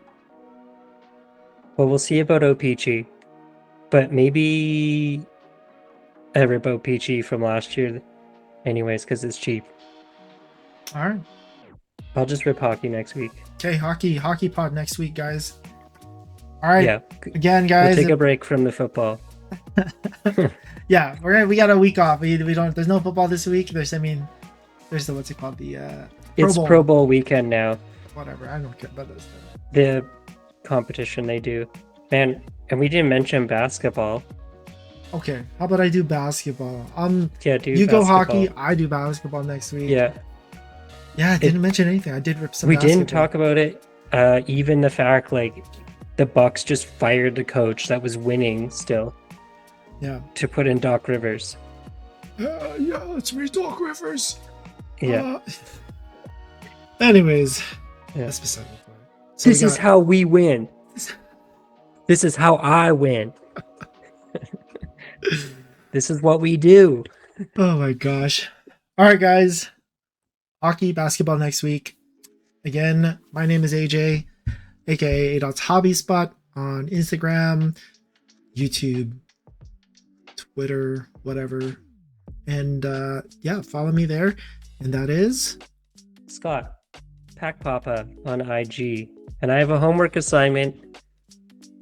B: well, we'll see about OPG, but maybe I rip OPG from last year anyways, because it's cheap.
A: All right.
B: I'll just rip hockey next week.
A: Okay, hockey pod next week, guys. All right.
B: Yeah.
A: Again, guys.
B: We'll take a break from the football.
A: Yeah, we got a week off. We don't. There's no football this week. There's the what's it called?
B: It's Pro Bowl weekend now.
A: Whatever. I don't care about this stuff.
B: The competition they do, and we didn't mention basketball.
A: Okay, how about I do basketball?
B: Yeah, do
A: you
B: basketball.
A: Go hockey. I do basketball next week.
B: Yeah.
A: Yeah, I didn't mention anything. I did rip some.
B: We didn't talk about it. Even the fact, like, the Bucks just fired the coach that was winning still.
A: Yeah.
B: To put in Doc Rivers.
A: Yeah, it's me, Doc Rivers.
B: Yeah.
A: Anyways, that's beside the point.
B: So this is how we win. This is how I win. This is what we do.
A: Oh my gosh. All right, guys. Hockey, basketball next week. Again, my name is AJ, aka Adot's Hobby Spot on Instagram, YouTube, Twitter, whatever. And follow me there. And that is
B: Scott, Pack Poppa on IG. And I have a homework assignment.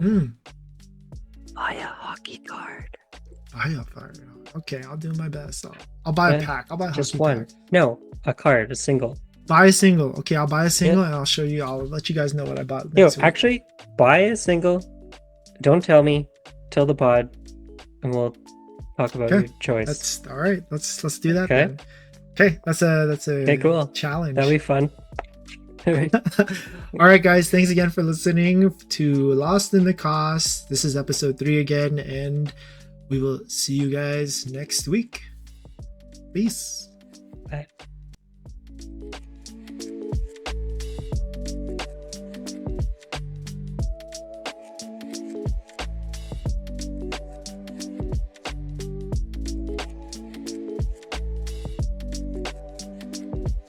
B: Buy a hockey card.
A: Okay, I'll do my best. I'll buy a pack. I'll buy a
B: just
A: hockey
B: one.
A: pack.
B: No, a card, a single.
A: Buy a single. Okay, I'll buy a single and I'll show you. I'll let you guys know what I bought.
B: Actually, buy a single. Don't tell me. Tell the pod, and we'll talk about your choice.
A: That's all right. Let's do that.
B: Okay.
A: Then. Okay, that's a
B: Okay, cool.
A: challenge.
B: That'll be fun.
A: All right, guys, thanks again for listening to Lost in the Cost. This is episode 3 again, and we will see you guys next week. Peace.
B: Bye.